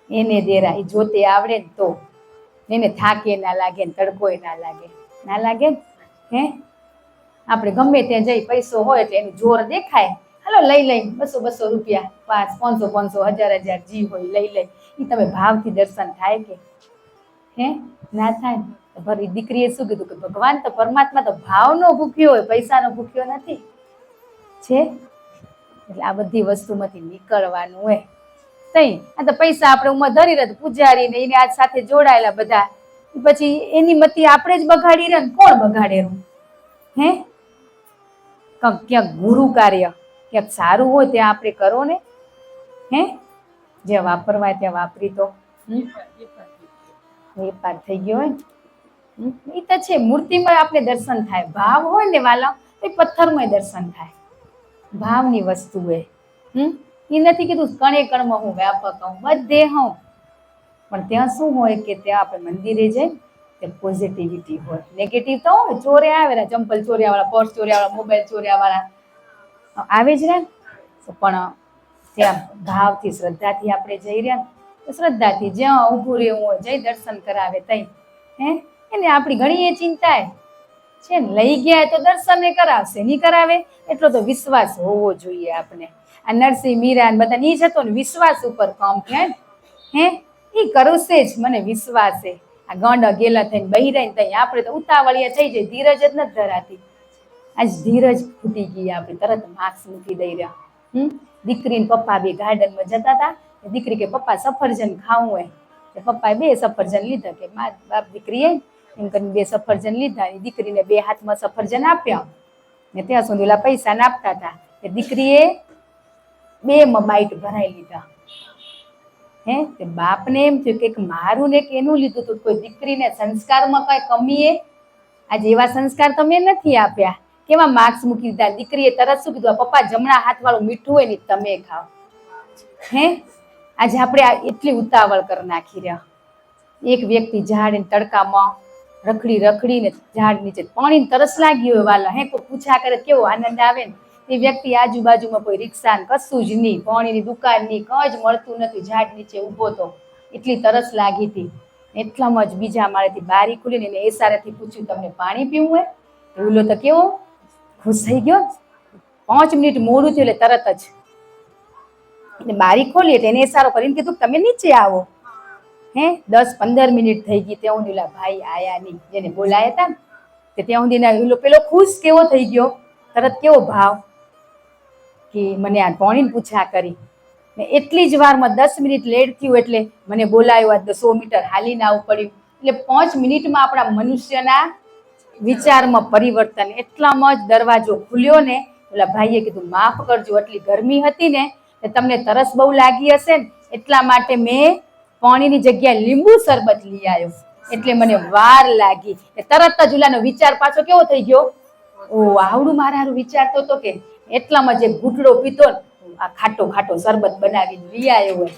એને દેરા. એ જોતે આવડે ને તો એને થાકે ના લાગે ને તડકોય ના લાગે, ના લાગે ને. આપણે ગમે ત્યાં જઈ, પૈસો હોય એટલે એનું જોર દેખાય, હાલો લઈ લઈ 200 રૂપિયા, 500, 500, 1000 જી હોય લઈ લઈ. એ તમે ભાવથી દર્શન થાય કે? ના થાય. ભરી દીકરીએ શું કીધું કે ભગવાન તો પરમાત્મા તો ભાવનો ભૂખ્યો હોય, પૈસાનો ભૂખ્યો નથી છે. એટલે આ બધી વસ્તુમાંથી નીકળવાનું હોય. તઈ આ તો પૈસા આપણે ઉંમર ધરી રહે, પૂજારી ને એને આ સાથે જોડાયેલા બધા, પછી એની મતી આપણે જ બગાડી રહ્યા ને કોણ બગાડેલું? ક્યાંક ગુરુ કાર્ય ક્યાંક સારું હોય ત્યાં આપણે કરો ને. જ્યાં વાપરવાય ત્યાં વાપરી તો વેપાર થઈ ગયો હોય. એ તો છે, મૂર્તિમાં આપણે દર્શન થાય, ભાવ હોય ને વાલા તો પથ્થરમાં દર્શન થાય. ભાવની વસ્તુ એ નથી કીધું કણે કણમાં હું વ્યાપક હું, બધે હું. પણ ત્યાં શું હોય કે ત્યાં આપણે મંદિરે જઈ તે પોઝિટિવિટી હોય. નેગેટિવ તો હોય, ચોરે આવેલા, ચંપલ ચોર્યા વાળા, પર્સ ચોર્યા વાળા, મોબાઈલ ચોર્યા વાળા આવે જ ને. પણ ત્યાં ભાવથી શ્રદ્ધાથી આપણે જઈ રહ્યા તો શ્રદ્ધાથી જ્યાં ઊભું રહેવું હોય જઈ દર્શન કરાવે તઈ એને આપણી ઘણી એ ચિંતા છે ને. લઈ ગયા તો દર્શન એ કરાવશે, નહીં કરાવે એટલો તો વિશ્વાસ હોવો જોઈએ આપણે. આ નરસિંહ મીરા ને બધા ની જતો ને વિશ્વાસ ઉપર કામ થાય એ કરશે જ, મને વિશ્વાસ છે. આ ગાંડા ગેલા થઈને બહી રહીને તઈ આપણે તો ઉતાવળિયા થઈ જાય, ધીરજ જ નથી ધરાતી. આજ ધીરજ ફૂટી ગઈ, આપણે તરત માર્ક્સ મૂકી દઈ રહ્યા. દીકરી ને પપ્પા બે ગાર્ડનમાં જતા હતા, દીકરી કે પપ્પા સફરજન ખાવું હોય, પપ્પાએ 2 સફરજન લીધા કે મા બાપ દીકરીએ એમ કરીને 2 સફરજન લીધા. દીકરીને 2 હાથમાં સફરજન આપ્યા ને ત્યાં સુધી ઓલા પૈસા નાપતા હતા. દીકરીએ 2 બાઈટ ભરાઈ લીધા. તે બાપને એમ થયું કે મારું ને કે એનું લીધું હતું. કોઈ દીકરીને સંસ્કારમાં કઈ કમી આજે એવા સંસ્કાર તમે નથી આપ્યા, કેવા માર્ક્સ મૂકી દીધા. દીકરીએ તરત શું કીધું, પપ્પા જમણા હાથ વાળું મીઠું હોય ને તમે ખાઓ. આજે આપણે એટલી ઉતાવળ કરી નાખી રહ્યા. એક વ્યક્તિ ઝાડ તડકામાં રખડી રખડીને ઝાડ નીચે પાણી તરસ લાગી હોય વાલા, કોઈ પૂછા કરે કેવો આનંદ આવે ને. એ વ્યક્તિ આજુબાજુમાં કોઈ રિક્ષા કશું જ નહીં, પાણીની દુકાન નહીં, કઈ જ મળતું નથી, ઝાડ નીચે ઊભો તો એટલી તરસ લાગી હતી. એટલામાં જ બીજા માળેથી બારી ખુલીને એને ઈશારેથી પૂછ્યું તમને પાણી પીવું હોય? ઓલો તો કેવો ખુશ થઈ ગયો. 5 મિનિટ મોડું થયું એટલે તરત જ બારી ખોલી એટલે એને ઈશારો કરીને કીધું તમે નીચે આવો. 10-15 મિનિટ થઈ ગઈ ત્યાં સુધી ઓલા ભાઈ આયા નહીં, જેને બોલાયા હતા ને ત્યાં સુધી પેલો ખુશ કેવો થઈ ગયો, તરત કેવો ભાવ કે મને આ પાણીને પૂછા કરી. ને એટલી જ વારમાં 10 મિનિટ લેટ થયું એટલે મને બોલાયો, આ 100 મીટર હાલીને આવવું પડ્યું. એટલે 5 મિનિટમાં આપણા મનુષ્યના વિચારમાં પરિવર્તન. એટલામાં જ દરવાજો ખુલ્યો ને, ઓલા ભાઈએ કીધું માફ કરજો, એટલી ગરમી હતી ને તમને તરસ બહુ લાગી હશે ને એટલા માટે મેં પાણીની જગ્યાએ લીંબુ શરબત લઈ આવ્યો, એટલે મને વાર લાગી. તરત જ ઓલાનો વિચાર પાછો કેવો થઈ ગયો, ઓ આવડું મારા હારું વિચારતો હતો કે. એટલામાં જે ઘૂંટડો પીતો આ ખાટો ખાટો શરબત બનાવીને લઈ આવ્યો હોય.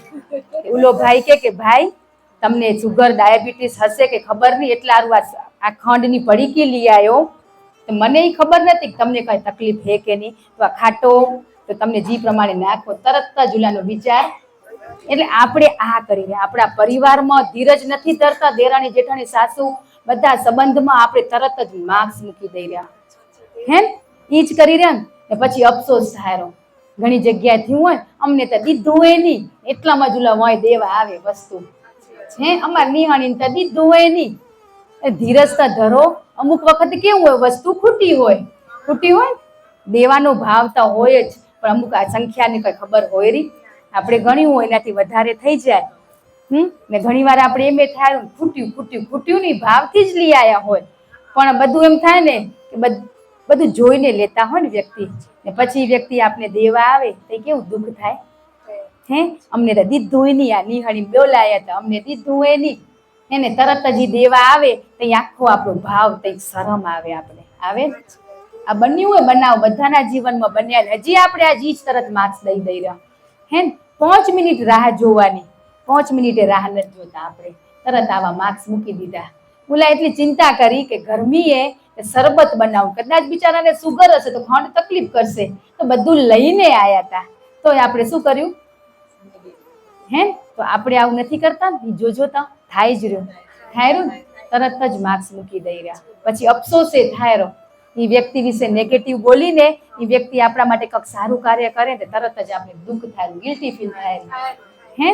ઓલો ભાઈ કે ભાઈ તમને સુગર ડાયાબિટીસ હશે કે ખબર નહીં, એટલે આ ખંડની પડીકી લઈ આવ્યો. મને ખબર નથી કે તમને કઈ તકલીફ છે કે નહીં, તો આ ખાટો તો તમને જે પ્રમાણે નાખો. તરત જ ઓલાનો વિચાર. એટલે આપણે આ કરીને આપણા પરિવારમાં ધીરજ નથી ધરતા, દેરાણી જેઠાણી સાસુ બધા સંબંધમાં આપણે તરત જ માર્ક્સ મૂકી દઈ રહ્યા હે, ઈ જ કરી રહ્યા ને પછી અફસોસ થાય. ઘણી જગ્યાએ થયું હોય, અમને તો દીધું હોય નહીં, એટલામાં જ ઓલા હોય દેવા આવે વસ્તુ હે, અમારે નિહાણી તો દીધું હોય નહીં. ધીરજ તો ધરો. અમુક વખત કેવું હોય, વસ્તુ ખૂટી હોય, દેવાનો ભાવ તો હોય જ, પણ અમુક આ સંખ્યાની કઈ ખબર હોય રહી, આપણે ગણ્યું હોય એનાથી વધારે થઈ જાય. ને ઘણી વાર આપણે એમ થાય ખૂટ્યું નહીં, ભાવથી જ લઈ આવ્યા હોય, પણ બધું એમ થાય ને કે બધું જોઈને લેતા હોય ને વ્યક્તિ, ને પછી વ્યક્તિ આપણે દેવા આવે તો કેવું દુઃખ થાય હે. અમને તો દીધું નહીં, આ નિહાળી બોલાયા હતા, અમને દીધું હોય નહીં. એને તરત જ દેવા આવે તો આખો આપણો ભાવ તો શરમ આવે, આપણે આવે. આ બન્યું હોય બનાવ બધાના જીવનમાં બન્યા, હજી આપણે આ જ તરત માર્ક્સ દઈ રહ્યા હે. 5 મિનિટ રાહ જોવાની, 5 મિનિટે રાહ નથી જોતા આપણે, તરત આવા માર્ક્સ મૂકી દીધા. ઓલા એટલી ચિંતા કરી કે ગરમી એ શરબત બનાવું, કદાચ બિચારાને સુગર હશે તો ખંડ તકલીફ કરશે, તો બધું લઈને આયા હતા, તો આપણે શું કર્યું હે. તો આપણે આવું નથી કરતા ને, જોજો તો થાય જ રહ્યું ને, તરત જ માર્ક્સ મૂકી દઈ રહ્યા. પછી અફસોસ એ થાય રહ્યો, એ વ્યક્તિ વિશે નેગેટિવ બોલીને એ વ્યક્તિ આપણા માટે કંઈક સારું કાર્ય કરે ને તરત જ આપણે દુઃખ થાય, ગિલ્ટી ફીલ થાય હે.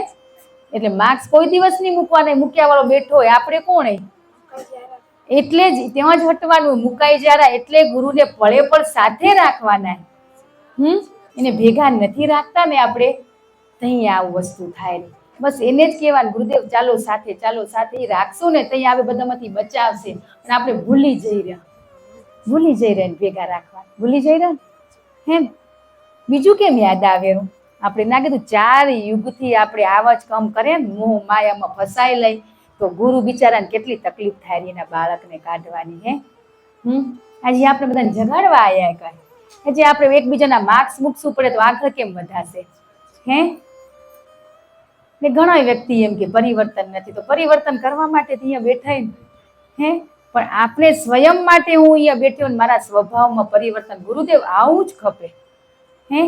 એટલે માર્ક્સ કોઈ દિવસ નહીં મૂકવાના, મૂક્યા વાળો બેઠો હોય, આપણે કોણ હે, એટલે જ ત્યાં જ હટવાનું. મુકાઈ જરા એટલે ગુરુને પળે પણ સાથે રાખવાના, એને ભેગા નથી રાખતા ને આપણે, ત્યાં આવું વસ્તુ થાય. બસ એને જ કહેવાનું, ગુરુદેવ ચાલો સાથે રાખશું ને ત્યાં આવે બધામાંથી બચાવશે. અને આપણે ભૂલી જઈ રહ્યા ને ભેગા રાખવા, ભૂલી જઈ રહ્યા ને હે. બીજું કેમ યાદ આવે, આપણે ના કીધું 4 યુગથી આપણે આવા જ કામ કરીએ ને, મોહ માયામાં ફસાઈ લઈ તો ગુરુ બિચારાને કેટલી તકલીફ થાય એના બાળકને કાઢવાની હે. આજે આપણે બધાને જગાડવા આવ્યા કાંઈ, હજી આપણે એકબીજાના માર્ક્સ મૂકશું પડે તો આગળ કેમ વધાશે હે. ને ઘણા વ્યક્તિ એમ કે પરિવર્તન નથી, તો પરિવર્તન કરવા માટે અહીંયા બેઠા હે, પણ આપણે સ્વયં માટે હું અહીંયા બેઠ્યો ને મારા સ્વભાવમાં પરિવર્તન, ગુરુદેવ આવું જ ખપે હે,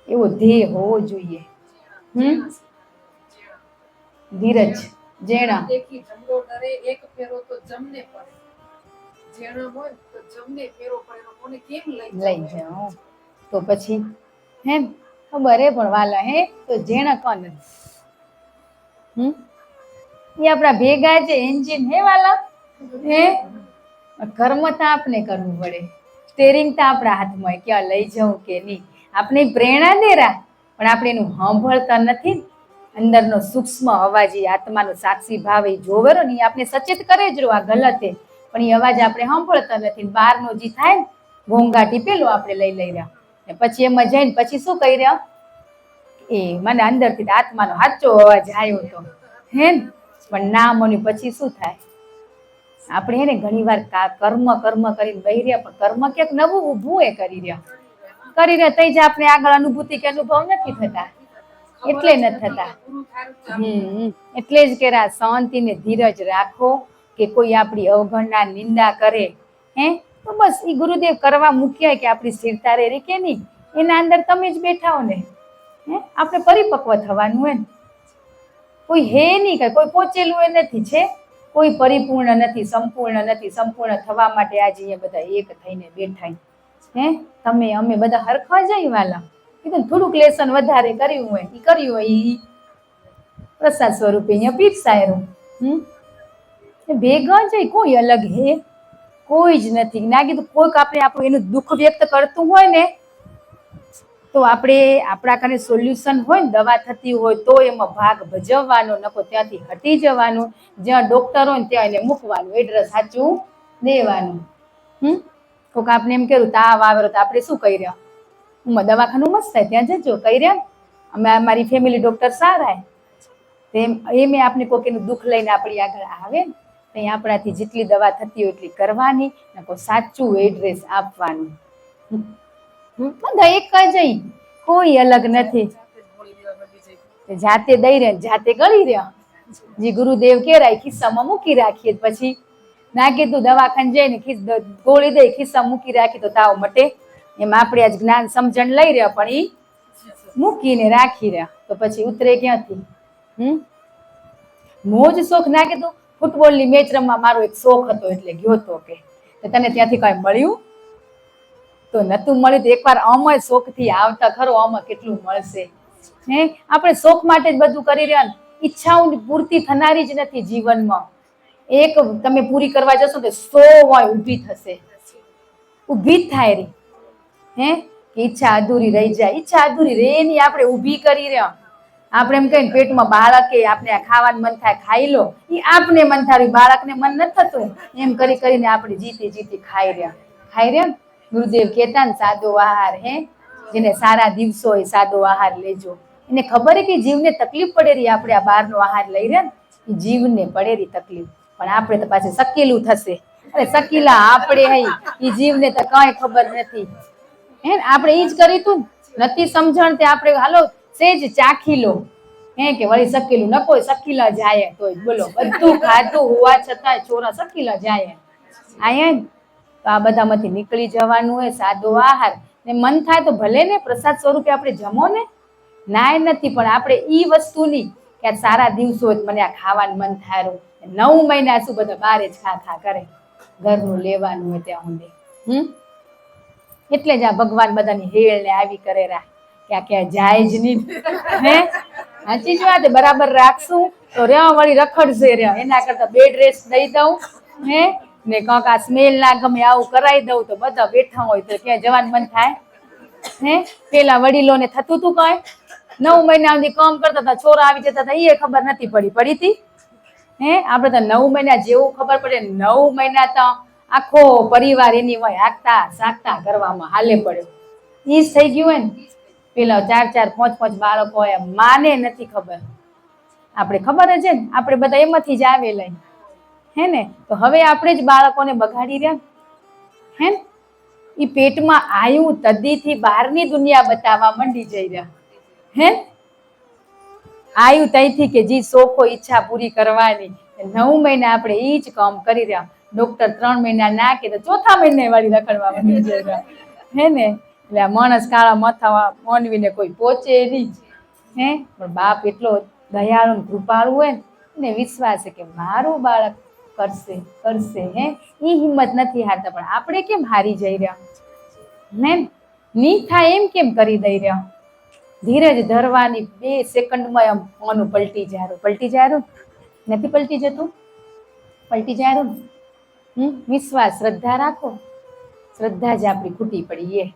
એવો ધ્યેય હોવો જોઈએ. ધીરજ જેણા લઈ જાઓ તો પછી હે ખબર હે, પણ વાલા હે તો જેણા કોણ એ આપણા ભેગા છે એન્જિન હે વાલા હે. કર્મ તો આપણે કરવું પડે, સ્ટેરિંગ તો આપણા હાથમાં હોય, ક્યાં લઈ જવું કે નહીં. આપણે પ્રેરણા દેરા, પણ આપણે એનું સાંભળતા નથી. અંદરનો સૂક્ષ્મ અવાજ, એ આત્માનો સાક્ષી ભાવ એ જોવેરો ને, આપણે સચેત કરે જ રહો આ ગલત હે, પણ એ અવાજ આપણે સાંભળતા નથી. બહારનો જે થાય ને ઘોંઘાટી પેલો આપણે લઈ રહ્યા, ને પછી એમાં જઈને પછી શું કહી રહ્યા, એ મને અંદરથી આત્માનો સાચો અવાજ આવ્યો હતો હે, પણ ના મન્યું પછી શું થાય. આપણે હે ને ઘણી વાર કર્મ કરીને બહી રહ્યા, પણ કર્મ ક્યાંક નવું ઊભું એ કરી રહ્યા તઈ જ આપણે આગળ અનુભૂતિ કે અનુભવ નથી થતા, એટલે નથી થતા. એટલે જ કે શાંતિ ને ધીરજ રાખો, કે કોઈ આપણી અવગણના નિંદા કરે હે તો બસ એ ગુરુદેવ કરવા મૂક્યા કે આપણી સ્થિરતા રહે કે નહીં, એના અંદર તમે જ બેઠા હો ને હે. આપણે પરિપક્વ થવાનું હોય ને, કોઈ હે નહીં કઈ, કોઈ પહોંચેલું એ નથી, છે કોઈ પરિપૂર્ણ નથી, સંપૂર્ણ નથી. સંપૂર્ણ થવા માટે આજે અહીંયા બધા એક થઈને બેઠા હે. તમે અમે બધા હરખા જઈ વાલા, કીધું થોડુંક લેસન વધારે કર્યું હોય એ પ્રસાદ સ્વરૂપે અહીંયા પીરસાયેલું ભેગા જાય. કોઈ અલગ હે કોઈ જ નથી. ના કીધું કોઈક આપણે આપણું એનું દુઃખ વ્યક્ત કરતું હોય ને તો આપણે આપણા કાને સોલ્યુશન હોય ને દવા થતી હોય તો એમાં ભાગ ભજવવાનો, નકો ત્યાંથી હટી જવાનું. જ્યાં ડોક્ટર હોય ને ત્યાં એને મૂકવાનું, એડ્રેસ સાચું દેવાનું. કોઈક આપણે એમ કર્યું તાવ આવેલો તો આપણે શું કહી રહ્યા, હું દવાખાનું મસ્ત થાય ત્યાં જજો કહી રહ્યા. અમે મારી ફેમિલી ડોક્ટર સારા તેમ એમ આપણે કોઈક એનું દુઃખ લઈને આપણી આગળ આવે ને ત્યાં આપણાથી જેટલી દવા થતી હોય એટલી કરવાની, નકો સાચું એડ્રેસ આપવાનું. બધા એક જ, કોઈ અલગ નથી. જાતે દઈ રહ્યા જાતે ગળી રહ્યા. જે ગુરુદેવ કેરાય ખિસ્સામાં મૂકી રાખીએ, પછી ના કીધું દવાખાને જઈને ગોળી દઈ ખિસ્સા મૂકી રાખી તો તાવ મટે. એમ આપણે આજ જ્ઞાન સમજણ લઈ રહ્યા પણ ઈ મૂકીને રાખી રહ્યા તો પછી ઉતરે ક્યાંથી? મોજ શોખ ના કીધું ફૂટબોલની મેચ રમવા મારો એક શોખ હતો એટલે ગયો તો કે તને ત્યાંથી કઈ મળ્યું? તો નતું મળ્યું. તો એકવાર અમય શોખથી આવતા ખરો, આમાં કેટલું મળશે? આપણે શોખ માટે જ બધું કરી રહ્યા ને, ઈચ્છાઓ પૂર્તિ થનારી જ નથી જીવનમાં. એક તમે પૂરી કરવા જશો તો 100 હોય ઊભી થશે, ઊભી જ થાય રી. કે ઈચ્છા અધૂરી રહી જાય, ઈચ્છા અધૂરી રે ની આપણે ઊભી કરી રહ્યા. આપણે એમ કહીને પેટમાં બાળકે આપણે આ ખાવાનું મન થાય ખાઈ લો, એ આપને મન થાય, બાળકને મન નથી થતું. એમ કરી કરીને આપણે જીતી ખાઈ રહ્યા. ગુરુદેવ કહેતા ને સાદો આહાર, જેને સારા દિવસો હોય સાદો આહાર લેજો. એને ખબર કે જીવને તકલીફ પડે રહી, આપણે આ બહારનો આહાર લઈ રહ્યા ને એ જીવને પડે રહી તકલીફ, પણ આપણે તો પાછું સકેલું થશે. અરે સકીલા આપણે હઈ, એ જીવને તો કઈ ખબર નથી. આપણે ઈ જ કરી તું નથી સમજણ તે આપણે હાલો સેજ ચાખી લો, કે વળી સકેલું ન કોઈ સકીલા જાય તોય બોલો બધું ખાધું હોવા છતાં છોરા સકીલા જાય. આયા તો આ બધામાંથી નીકળી જવાનું હોય, સાદો આહાર. ને મન થાય તો ભલે ને પ્રસાદ સ્વરૂપે આપણે જમો ને, નાય નથી, પણ આપણે ઈ વસ્તુની કે આ સારા દિવસો હોય મને આ ખાવાનું મન થાય. 9 મહિના શું બધા બારે જ ખા કરે, ઘરનું લેવાનું હોય ત્યાં સુધી. એટલે જ આ ભગવાન બધાની હેળ ને આવી કરેરા કે આ ક્યાં જાય જ નહીં. સાચી જ વાત, બરાબર રાખશું તો રહ્યા વળી રખડશે રહ્યા. એના કરતા બેડ રેસ્ટ દઈ દઉં ને કંઈક આ સ્મેલ ના ગમે આવું કરાવી દઉં તો બધા બેઠા હોય તો ક્યાં જવાનું મન થાય? પેલા વડીલોને થતું હતું કઈ? 9 મહિના સુધી કામ કરતા હતા, છોરા આવી જતા હતા, એ ખબર નથી પડી હતી. આપણે તો 9 મહિના જેવું ખબર પડે. 9 મહિના તો આખો પરિવાર એની હોય આગતા સાકતા કરવામાં હાલે પડ્યો. ઈ જ થઈ ગયું હોય ને. પેલા 4 5 બાળકો હોય, માને નથી ખબર, આપણે ખબર જ છે ને, આપણે બધા એમાંથી જ આવેલા ને. તો હવે આપણે જ બાળકોને બગાડી રહ્યા. ઈ પેટમાં આયુ તદીથી બહારની દુનિયા બતાવવા માંડી જઈ રહ્યા. આયુ ત્યાંથી કે જી શોખો ઈચ્છા પૂરી કરવાની. 9 મહિના આપણે ઈ જ કામ કરી રહ્યા. ડોક્ટર 3 મહિના ના કે તો 4થા મહિને વાળી રખડવા માંડી જઈ રહ્યા. એટલે આ માણસ કાળા માથા માનવીને કોઈ પહોંચે નહીં. પણ બાપ એટલો દયાળુ ને કૃપાળુ હોય ને વિશ્વાસ છે કે મારું બાળક કરશે. એ હિંમત નથી હારતા, પણ આપણે કેમ હારી જઈ રહ્યા? ની થાય એમ કેમ કરી દઈ રહ્યા? ધીરજ ધરવાની, 2 સેકન્ડમાં આમ મોનું પલટી જારું નથી પલટી જતું, પલટી જારું. વિશ્વાસ શ્રદ્ધા રાખો. શ્રદ્ધા જ આપણી ખૂટી પડી.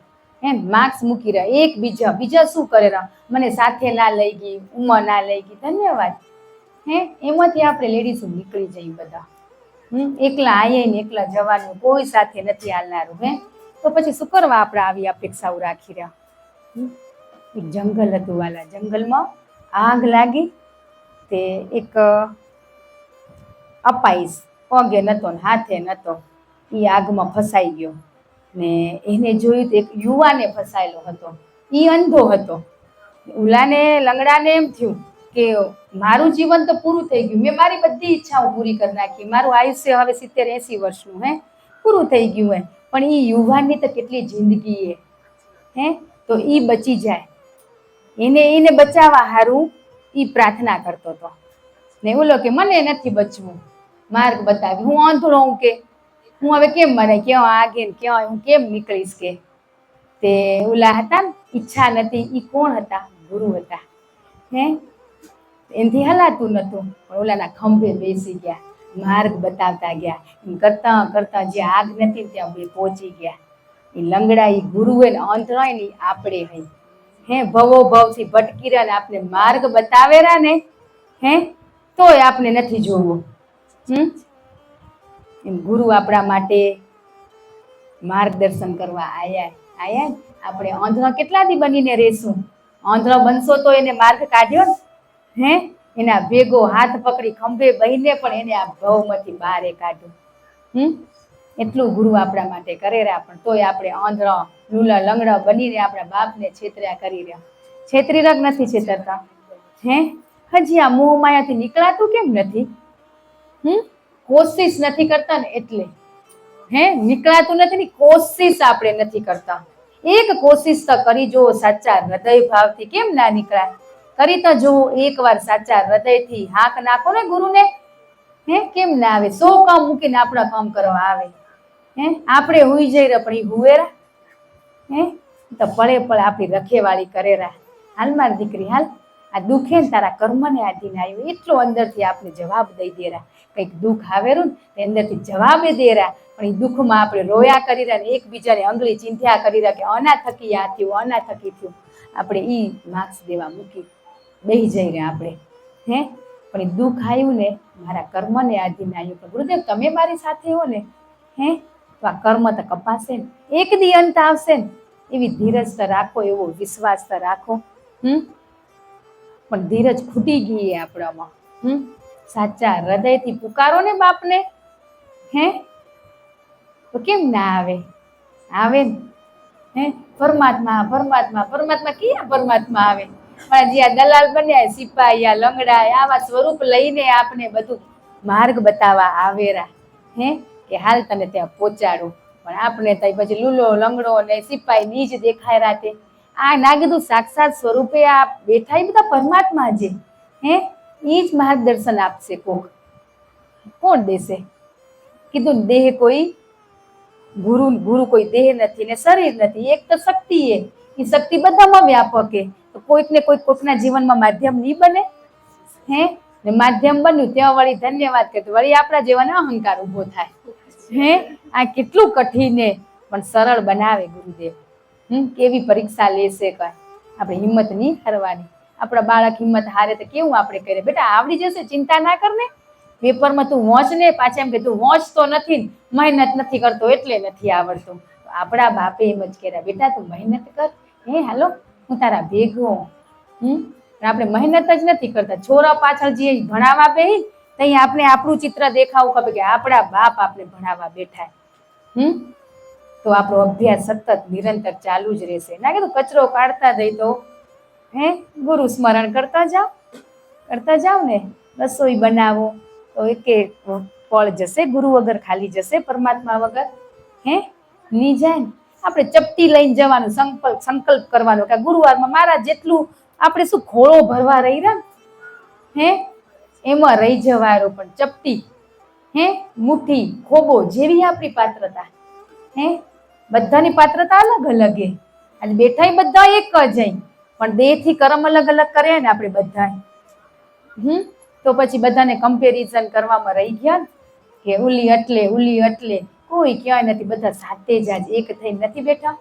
માર્ક્સ મૂકી રહ્યા એક બીજા શું કરે રહ્યા, મને સાથે ના લઈ ગઈ, ઉંમર ના લઈ ગઈ, ધન્યવાદ. એમાંથી આપણે લેડીઝ નીકળી જઈએ બધા. એકલા આવીએ ને એકલા જવાનું, કોઈ સાથે નથી હાલનારું. તો પછી શું કરવા આપણે આવી અપેક્ષાઓ રાખી રહ્યા? એક જંગલ હતું વાલા, જંગલમાં આગ લાગી. તે એક અપાઈશ પગે નતો ને હાથે નતો, એ આગમાં ફસાઈ ગયો ને એને જોયું તો એક યુવાને ફસાયેલો હતો. એ અંધો હતો. ઉલાને લંગડાને એમ થયું કે મારું જીવન તો પૂરું થઈ ગયું, મેં મારી બધી ઈચ્છાઓ પૂરી કરી નાખી, મારું આયુષ્ય હવે 70-80 વર્ષનું પૂરું થઈ ગયું. પણ એ યુવાનની તો કેટલી જિંદગી તો એ બચી જાય, એને બચાવવા હારું એ પ્રાર્થના કરતો હતો ને ઓલો કે મને નથી બચવું, માર્ગ બતાવી, હું આંધળો હું કે હું હવે કેમ મને ક્યાં આગે ને ક્યાં હું કેમ નીકળીશ કે. તે ઓલા હતા ને ઈચ્છા નથી, એ કોણ હતા? ગુરુ હતા. એનાથી હલાતું નતું, પણ ઓલાના ખંભે બેસી ગયા, માર્ગ બતાવતા ગયા. એમ કરતા કરતા જે આગ નથી ત્યાં બે પહોંચી ગયા. એ લંગડા એ ગુરુ હોય ને આંધળા ને આપણે હઈ. હે ભવો ભવથી ભટકી રહ્યા ને આપણે માર્ગ બતાવેરા ને હે તોય આપણે નથી જોવું. એમ ગુરુ આપણા માટે માર્ગદર્શન કરવા આયા. આપણે આંધળા કેટલા દી બનીને રહેશું? આંધળો બનશો તો એને માર્ગ કાઢ્યો ને હે એના ભેગો હાથ પકડી ખંભે બહીને પણ એને આ ભવમાંથી બહાર કાઢ્યો. એટલું ગુરુ આપણા માટે કરેરા પણ તોય આપણે આંધળા લૂલા લંગડા બનીને આપણા બાપને છેતર્યા કરી રહ્યા. છેતરી રગ નથી છેતરતા હે હજી આ મોહ માયાથી નીકળાતું કેમ નથી? કોશિશ નથી કરતા ને એટલે હે નીકળાતું નથી ને કોશિશ આપણે નથી કરતા. એક કોશિશ તો કરી જુઓ સાચા હૃદય ભાવથી, કેમ ના નીકળાય? કરી તો જુઓ એકવાર સાચા હૃદયથી હાક નાખો ને ગુરુને હે કેમ ના આવે? 100 કામ મૂકીને આપણા કામ કરવા આવે. હે આપણે હુઈ જઈ રહ્યા પણ એ હુવેરા હે તો પળે પળે આપણી રખેવાળી કરેરા. હાલ મારી દીકરી હાલ, આ દુઃખે ને તારા કર્મને આધીન આવ્યું એટલો અંદરથી આપણે જવાબ દઈ દેરા. કંઈક દુઃખ આવેલું ને અંદરથી જવાબે દેરા પણ એ દુઃખમાં આપણે રોયા કરી રહ્યા ને એકબીજાને આંગળી ચીંધ્યા કરી રહ્યા કે આના થકી આ થયું, આના થકી થયું. આપણે ઈ માર્ક્સ દેવા મૂકી બેહી જઈ રહ્યા આપણે હે પણ એ દુઃખ આવ્યું ને મારા કર્મને આધીન આવ્યું. પણ ગુરુદેવ તમે મારી સાથે હો ને હે તો આ કર્મ તો કપાશે ને, એક દી અંત આવશે ને. એવી ધીરજ તો રાખો, એવો વિશ્વાસ તો રાખો. પણ ધીરજ ખૂટી ગઈ આપણામાં. સાચા હૃદયથી પુકારો ને બાપને હે તો કેમ ના આવે? આવે ને હે પરમાત્મા પરમાત્મા પરમાત્મા ક્યાં પરમાત્મા આવે? પણ જે આ દલાલ બન્યા સિપાહી આ લંગડા આવા સ્વરૂપ લઈને આપણે બધું માર્ગ બતાવવા આવેરા હે કે હાલ તને ત્યાં પહોંચાડું. પણ આપણે ત્યાં પછી લૂલો લંગડો ને સિપાહી નીચ દેખાય રાતે. આ ના કીધું સાક્ષાત સ્વરૂપે આ બેઠા એ બધા પરમાત્મા છે હે એ જ માર્ગદર્શન આપશે. કોણ દેશે? કીધું દેહ કોઈ ગુરુ કોઈ દેહ નથી ને શરીર નથી, એક તો શક્તિ એ શક્તિ બધામાં વ્યાપક તો કોઈક ને કોઈકના જીવનમાં માધ્યમ નહીં બને હે ને માધ્યમ બન્યું ત્યાં વળી ધન્યવાદ કરતો વળી આપણા જેવાને અહંકાર ઉભો થાય હે. આ કેટલું કઠિન પણ સરળ બનાવે ગુરુદેવ. કેવી પરીક્ષા લેશે કઈ આપણે હિંમત નહીં હારવાની. આપણા બાળક હિંમત હારે તો કેવું આપણે કરીએ? બેટા આવડી જશે, ચિંતા ના કર ને. પેપરમાં તું વોંચ ને પાછા એમ કે તું વોંચતો નથી, મહેનત નથી કરતો એટલે નથી આવડતું. આપણા બાપે એમ જ કર્યા, બેટા તું મહેનત કર હે હાલો હું તારા ભેગો. આપણે મહેનત જ નથી કરતા. છોરા પાછળ જે ભણાવવા બેહી ત્યાં આપણે આપણું ચિત્ર દેખાવું ખબર કે આપણા બાપ આપણે ભણાવવા બેઠા. તો આપણો અભ્યાસ સતત નિરંતર ચાલુ જ રહેશે. ના કીધું કચરો કાઢતા જઈ તો હે ગુરુ સ્મરણ કરતા જાઓ ને. રસોઈ બનાવો તો એકે ફળ જશે, ગુરુ વગર ખાલી જશે, પરમાત્મા વગર હે ની જાય ને. આપણે ચપટી લઈને જવાનું, સંકલ્પ કરવાનો કે ગુરુવારમાં મારા જેટલું આપણે શું ખોળો ભરવા રહી રહ્યા હે એમાં રહી જવાયો. પણ ચપટી હે મુઠ્ઠી ખોબો જેવી આપણી પાત્રતા હે બધાની પાત્રતા અલગ અલગ આજે બેઠા બધા એક જ પણ દેહથી કર્મ અલગ અલગ કરે ને આપણે બધા તો પછી બધાને કમ્પેરિઝન કરવામાં રહી ગયા કે ઉલી એટલે કોઈ ક્યાંય નથી. બધા સાથે જ આજ એક થઈને નથી બેઠા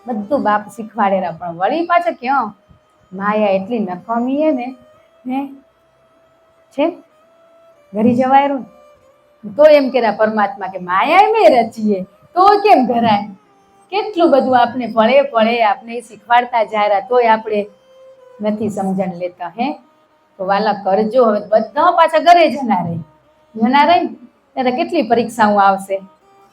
બધું બાપ શીખવાડેલા. પણ વળી પાછા ક્યાં માયા એટલી નકામી ને હે છે ઘરી જવાયરું તો એમ કેરા પરમાત્મા કે માયા મેં રચીએ તો કેમ ઘરાય? કેટલું બધું આપણે પળે આપણે શીખવાડતા જાય તોય આપણે નથી સમજણ લેતા હે. તો વાલા કરજો. હવે બધા પાછા ઘરે જના રહી ત્યારે કેટલી પરીક્ષાઓ આવશે ને.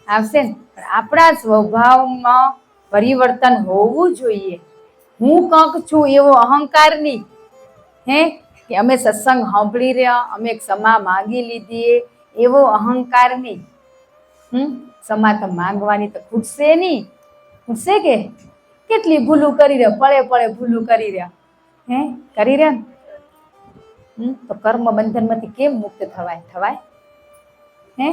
પણ આપણા સ્વભાવમાં પરિવર્તન હોવું જોઈએ. હું કંક છું એવો અહંકાર નહીં હે કે અમે સત્સંગ સાંભળી રહ્યા, અમે ક્ષમા માંગી લીધી એવો અહંકાર નહીં. ક્ષમા તો માંગવાની તો ખૂટશે નહીં. ખૂટશે કે કેટલી ભૂલું કરી રહ્યા, પળે ભૂલું કરી રહ્યા હે કરી રહ્યા તો કર્મ બંધનમાંથી કેમ મુક્ત થવાય હે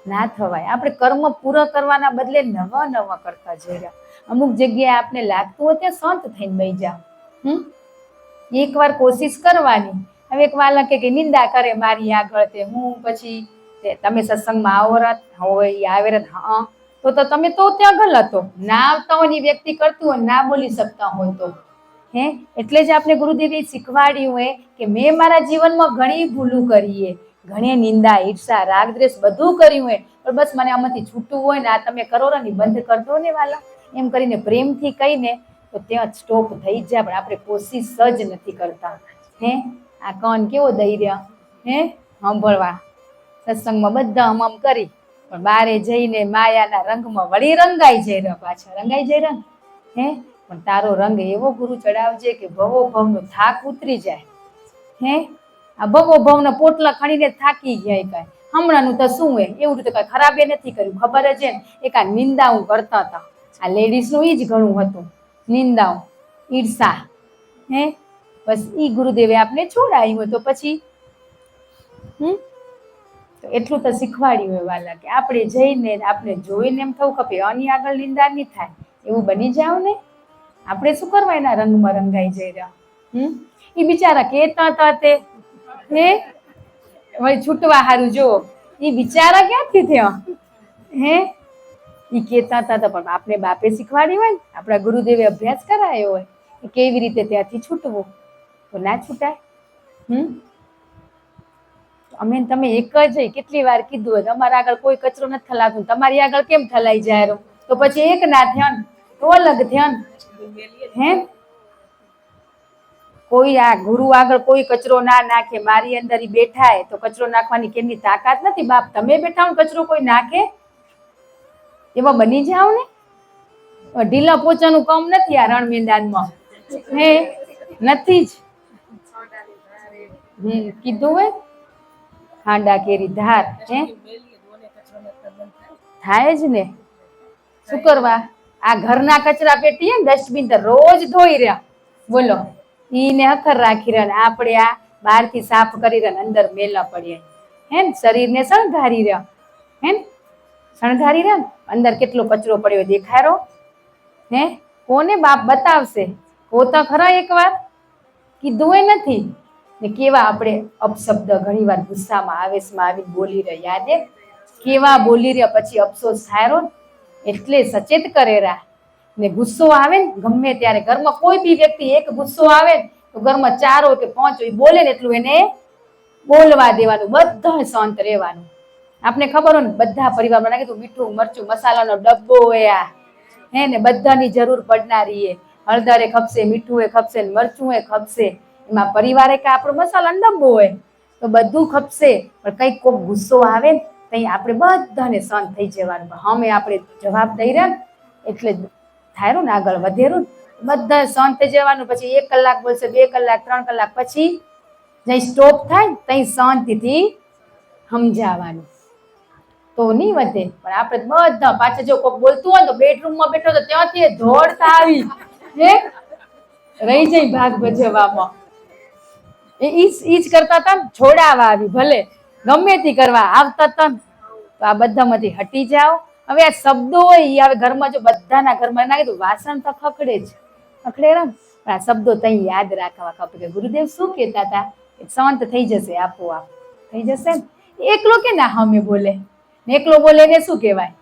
ના થવાય. આપણે કર્મ પૂરા કરવાના બદલે નવા કરતા જઈ રહ્યા. અમુક જગ્યાએ આપને લાગતું હોય ત્યાં સંત થઈને બેસી જાઓ. એકવાર કોશિશ કરવાની. હવે એક વાલા કે નિંદા કરે મારી આગળ તે હું પછી તમે સત્સંગમાં આવરત હોય આવેરત હા તો તમે તો ત્યાં ગલત હો. ના આવતા હોય ને એ વ્યક્તિ કરતું હોય, ના બોલી શકતા હોય તો એટલે જ આપણે ગુરુદેવે શીખવાડ્યું કે મેં મારા જીવનમાં ઘણી ભૂલું કરી ઘણી નિંદા, ઈર્ષા, રાગ, દ્વેષ બધું કર્યું પણ બસ મને આમાંથી છૂટવું હોય ને આ તમે કરો ને બંધ કરી દો ને વાલા, એમ કરીને પ્રેમથી કહીને તો ત્યાં સ્ટોપ થઈ જાય. પણ આપણે કોશિશ જ નથી કરતા. આ કાન કેવો દઈ રહ્યા સાંભળવા, સત્સંગમાં બધા હમમ કરી પણ બારે જઈને માયાના રંગમાં વળી રંગાઈ જઈ રહ્યા, પાછા રંગાઈ જઈ રહ્યા પણ તારો રંગ એવો ગુરુ ચડાવજે કે ભવો ભવનો થાક ઉતરી જાય. આ ભવો ભવના પોટલા ખણીને થાકી ગયા કાંઈ. હમણાંનું તો શું એવું તો કઈ ખરાબ નથી કર્યું, ખબર જ એક આ નિંદા હું કરતા હતા. આ લેડીઝનું ઈ જ ઘણું હતું, નિંદાઓ, ઈર્ષા. બસ ઈ ગુરુદેવે આપણે છોડાયું તો પછી તો એટલું તો શીખવાડ્યું હોય વાલા કે આપણે જઈને આપણે જોઈને એમ થવું ખપે આની આગળ નિંદા નહીં થાય એવું બની જાવ ને. આપણે શું કરવા એના રંગમાં રંગાઈ જઈ રહ્યા. એ બિચારા કેતા હતા તે વળી છૂટવા હારું જો એ બિચારા ક્યાંથી થયા એ કેતા હતા પણ આપણે બાપે શીખવાડી હોય ને, આપણા ગુરુદેવે અભ્યાસ કરાયો હોય કેવી રીતે ત્યાંથી છૂટવું તો ના છૂટાય. અમે તમે એક જ કેટલી વાર કીધું હોય તમારા આગળ કોઈ કચરો નથી થલાતું, તમારી આગળ કેમ થલાઈ જાય તો પછી એક ના થયા તો અલગ થયા. કોઈ આ ગુરુ આગળ કોઈ કચરો ના નાખે, મારી અંદર બેઠા તો કચરો નાખવાની કેમની તાકાત નથી. બાપ તમે બેઠા હો કચરો કોઈ નાખે એવા બની જાવ ને. ઢીલા પોચાનું કામ નથી આ રણ મેદાનમાં નથી જ કીધું હે ખાંડા કેરી ધાર થાય જ ને. શું કરવા આ ઘરના કચરા પેટી ડસ્ટબિન તો રોજ ધોઈ રહ્યા બોલો, ઈને અખર રાખી રહ્યા. આપણે આ બહાર થી સાફ કરી રહ્યા અંદર મેલા પડીએ શરીરને શણગારી રહ્યા શણગારી રહ્યા અંદર કેટલો કચરો પડ્યો દેખાડો કોને બાપ બતાવશે? પોતા ખરા એકવાર કીધું એ નથી ને. કેવા આપણે અપશબ્દ ઘણી વાર ગુસ્સામાં આવેશમાં આવીને બોલી રહ્યા, યાદ કેવા બોલી રહ્યા પછી અફસોસ થાય એટલે સચેત કરેરા ને. ગુસ્સો આવે ને ગમે ત્યારે ઘરમાં કોઈ બી વ્યક્તિ એક ગુસ્સો આવે ને તો ઘરમાં 4 હોય કે 5 હોય બોલે ને એટલું એને બોલવા દેવાનું, બધા શાંત રહેવાનું. આપણે ખબર હોય ને બધા પરિવારમાં નાખી તો મીઠું મરચું મસાલાનો ડબ્બો હોય ને બધાની જરૂર પડનારી હળદરે ખપશે, મીઠું એ ખપશે, મરચું એ ખપશે. એમાં પરિવારે કે આપણો મસાલાનો ડબ્બો હોય તો બધું ખપશે. પણ કઈક કોક ગુસ્સો આવે ને તઈ આપણે બધાને શાંત થઈ જવાનું. અમે આપણે જવાબ દઈ રહ્યા એટલે થાય ને આગળ વધેરું બધા શાંત થઈ જવાનું. પછી 1 કલાક બોલશે, 2 કલાક, 3 કલાક પછી જઈ સ્ટોપ થાય તઈ શાંતિથી સમજાવવાનું તો નહીં વધે. પણ આપણે બધા પાછા જો કોઈ બોલતું હોય તો બેડરૂમમાં બેઠો તો ત્યાંથી દોડતા આવી રહી જાય ભાગ ભજવવામાં. ઈ જ કરતા હતા ને છોડાવા આવી ભલે ગમે તે કરવા આવતા હતા ને તો આ બધામાંથી હટી જાઓ. હવે આ શબ્દો હોય હવે ઘરમાં જો બધાના ઘરમાં નાખી તો વાસણ તો ખખડે જ ખખડે પણ આ શબ્દો તઈ યાદ રાખવા ખપે કે ગુરુદેવ શું કહેતા હતા. શાંત થઈ જશે, આપોઆપ થઈ જશે ને. એકલો કે ના હમે બોલે ને એકલો બોલે ને શું કહેવાય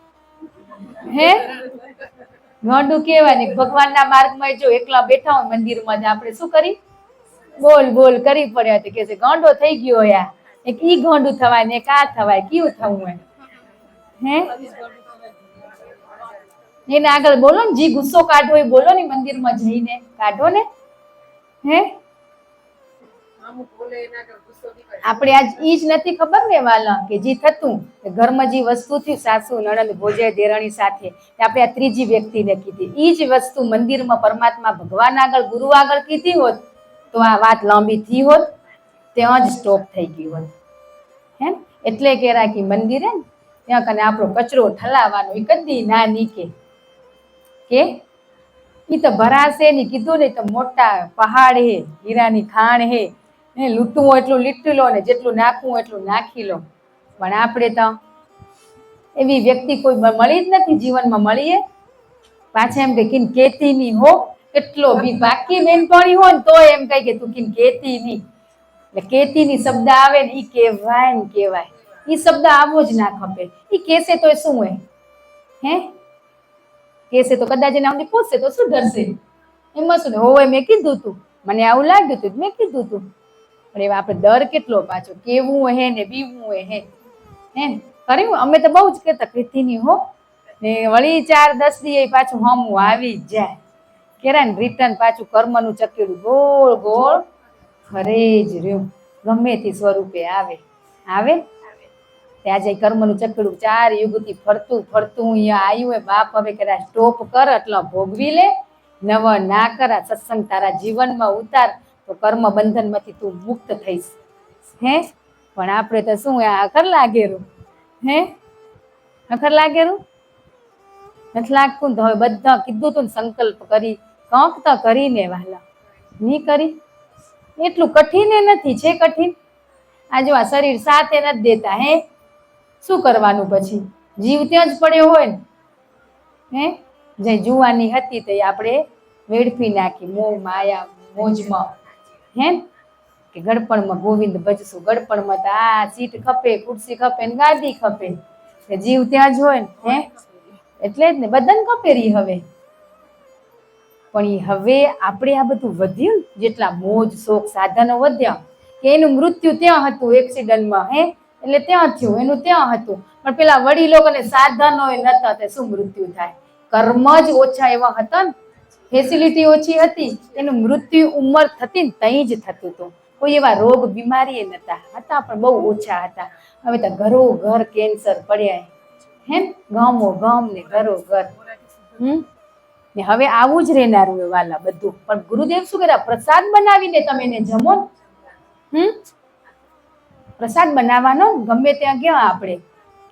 ગાંડું કહેવાય ને. ભગવાનના માર્ગમાં જો એકલા બેઠા હોય મંદિરમાં આપણે શું કરી બોલ બોલ કરી પડ્યા કે છે ગાંડો થઈ ગયો યા એક ઈ ગાંડું થવાય ને એક આ થવાય કેવું થવું હોય એને આગળ બોલો ને જી ગુસ્સો કાઢો એ બોલો ને મંદિરમાં જઈને કાઢો ને આપણે આજ ઈ જ નથી ખબર ને વાલા કે જે થતું ઘરમાં જે વસ્તુ થયું સાસુ નણંદ ભોજે દેરાણી સાથે આપણે આ ત્રીજી વ્યક્તિને કીધી. ઈ જ વસ્તુ મંદિરમાં પરમાત્મા ભગવાન આગળ ગુરુ આગળ કીધી હોત તો આ વાત લાંબી થઈ હોત, ત્યાં જ સ્ટોપ થઈ ગયું હોત એટલે કે રાખી મંદિરે ને ત્યાં કને આપણો કચરો ઠલાવવાનો એ કદી ના નીકે કે ઈ તો ભરાશે ની કીધું ને તો મોટા પહાડ હે, હીરાની ખાણ હે લૂંટવું હોય એટલું લીટી લો ને જેટલું નાખવું હોય એટલું નાખી લો. પણ આપણે તો એવી વ્યક્તિ કોઈ મળી જ નથી જીવનમાં. મળીએ પાછા એમ કે કિન કેતી ની હો કેટલો બી બાકી બેનપણી હોય ને તો એમ કઈ કે તું કિન કેતી ની. એટલે કેતી ની શબ્દ આવે ને ઈ કહેવાય ને કહેવાય. ઈ શબ્દ આવવો જ ના ખપે. ઈ કેસે તો શું હોય હે કેસે તો કદાચ એના સુધી પહોંચશે તો શું ડરશે? એમાં શું ને હોય મેં કીધું તું, મને આવું લાગ્યું તું મેં કીધું તું. પણ એવા આપણે ડર કેટલો પાછો, કેવું હે ને બીવું હે હે કર્યું. અમે તો બહુ જ કહેતા કીધી હો ને વળી 4-10 દી પાછું હમું આવી જ જાય. કેરા ને રિટર્ન પાછું કર્મનું ચકેડું ગોળ ગોળ ફરે જ રહ્યું. ગમે તે સ્વરૂપે આવે આવે આજે કર્મનું ચકેડું 4 યુગથી ફરતું ફરતું અહીંયા આવ્યું હોય. બાપ હવે કદાચ સ્ટોપ કર એટલે ભોગવી લે, નવ ના કર સત્સંગ તારા જીવનમાં ઉતાર તો કર્મ બંધનમાંથી તું મુક્ત થઈશ. હે પણ આપણે તો શું અખર લાગેરું હે અખર લાગેરું નથી લાગતું. તો હવે બધા કીધું તું ને સંકલ્પ કરી કંક તો કરીને વાલા ની કરી. એટલું કઠિન નથી છે કઠિન. આ જો આ શરીર સાથે નથી દેતા હે શું કરવાનું પછી? જીવ ત્યાં જ પડ્યો હોય ને હે જે જુવાની હતી તે આપણે વેડફી નાખી મોહ માયા મોજમાં હે કે ગડપણમાં ગોવિંદ ભજશું. ગડપણમાં તો આ સીટ ખપે ખુરશી ખપે ને ગાદી ખપે. જીવ ત્યાં જ હોય ને હે એટલે જ ને બધાને ખપેરી હવે. પણ એ હવે આપણે આ બધું વધ્યું જેટલા મોજ શોખ સાધનો વધ્યા કે એનું મૃત્યુ ત્યાં હતું એક્સિડન્ટમાં હે એટલે ત્યાં થયું એનું ત્યાં હતું. પણ પેલા વડીલો અને સાધનો નતા તે શું મૃત્યુ થાય? કર્મ જ ઓછા એવા હતા ને, ફેસિલિટી ઓછી હતી, એનું મૃત્યુ ઉંમર થતી ને તઈ જ થતું હતું. કોઈ એવા રોગ બીમારી હતા પણ બહુ ઓછા હતા. હવે તો ઘરો ઘર કેન્સર પડ્યા હે ગામો ગામ ને ઘરો ઘર ને હવે આવું જ રહેનારું એ વાલા બધું. પણ ગુરુદેવ શું કર્યા? પ્રસાદ બનાવીને તમે એને જમો. પ્રસાદ બનાવવાનો ગમે ત્યાં ગયા આપણે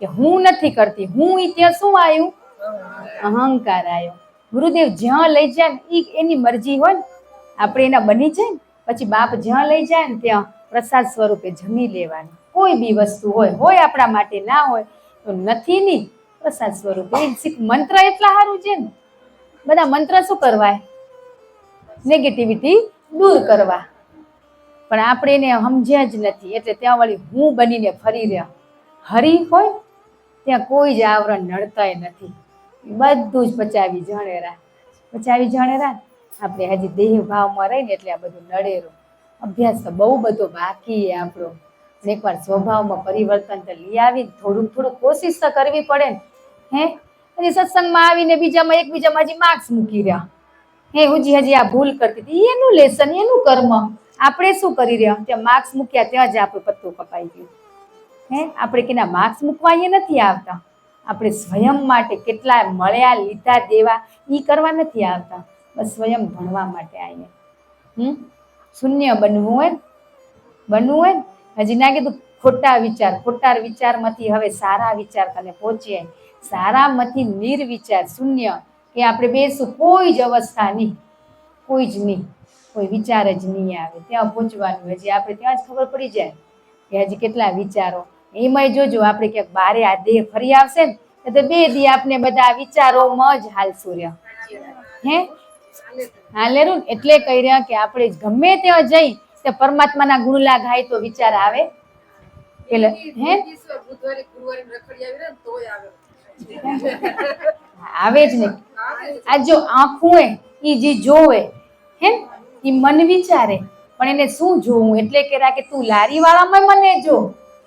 કે હું નથી કરતી, હું ત્યાં શું આવ્યું? અહંકાર આવ્યો. ગુરુદેવ જ્યાં લઈ જાય ને એની મરજી હોય ને આપણે એના બની જાય ને પછી બાપ જ્યાં લઈ જાય ને ત્યાં પ્રસાદ સ્વરૂપે જમી લેવાનું. કોઈ બી વસ્તુ હોય આપણા માટે ના હોય તો નથી ની પ્રસાદ સ્વરૂપે. મંત્ર એટલા સારું છે ને બધા મંત્ર શું કરવાય? નેગેટિવિટી દૂર કરવા. પણ આપણે એને સમજ્યા જ નથી એટલે ત્યાં વળી હું બનીને ફરી રહ્યા. હરી હોય ત્યાં કોઈ જ આવરણ નડતાય નથી. બધું જ પચાવી જણેરા આપણે હજી દેહ ભાવમાં રહીને એટલે આ બધું નડેરું. અભ્યાસ તો બહુ બધો બાકી આપણો. એકવાર સ્વભાવમાં પરિવર્તન તો લઈ આવીને થોડુંક કોશિશ તો કરવી પડે ને હે. હજી સત્સંગમાં આવીને બીજામાં એકબીજામાં હજી માર્ક્સ મૂકી રહ્યા હે. હજી આ ભૂલ કરતી હતી એનું લેસન એનું કર્મ. આપણે શું કરી રહ્યા? ત્યાં માર્ક્સ મૂક્યા ત્યાં જ આપણું પત્તું કપાઈ ગયું હે. આપણે કેના માર્ક્સ મૂકવા અહીંયા નથી આવતા. આપણે સ્વયં માટે કેટલા મળ્યા લીધા દેવા ઈ કરવા નથી આવતા. બસ સ્વયં ભણવા માટે આવીએ. શૂન્ય બનવું હોય હજી ના કીધું ખોટા વિચારમાંથી હવે સારા વિચાર તને પહોંચીએ. સારામાંથી નિર્વિચાર શૂન્ય કે આપણે બેસું કોઈ જ અવસ્થા નહીં, કોઈ જ નહીં, કોઈ વિચાર જ નહીં આવે ત્યાં પહોંચવાનું. હજી આપણે ત્યાં જ ખબર પડી જાય કે હજી કેટલા વિચારો. એમાંય જોજો આપણે ક્યાંક બારે આ દેહ ફરી આવશે ને તો 2 દી આપણે બધા વિચારોમાં જ હાલશું રહ્યા હે હાલેરું. એટલે કહી રહ્યા કે આપણે ગમે ત્યાં જઈ તે પરમાત્માના ગુણલા ગાય તો વિચાર આવે એટલે હે આવે જ નહીં. આ જો આંખું એ જે જોવે હે એ મન વિચારે પણ એને શું જોવું? એટલે કે તું લારી વાળામાં મને જો,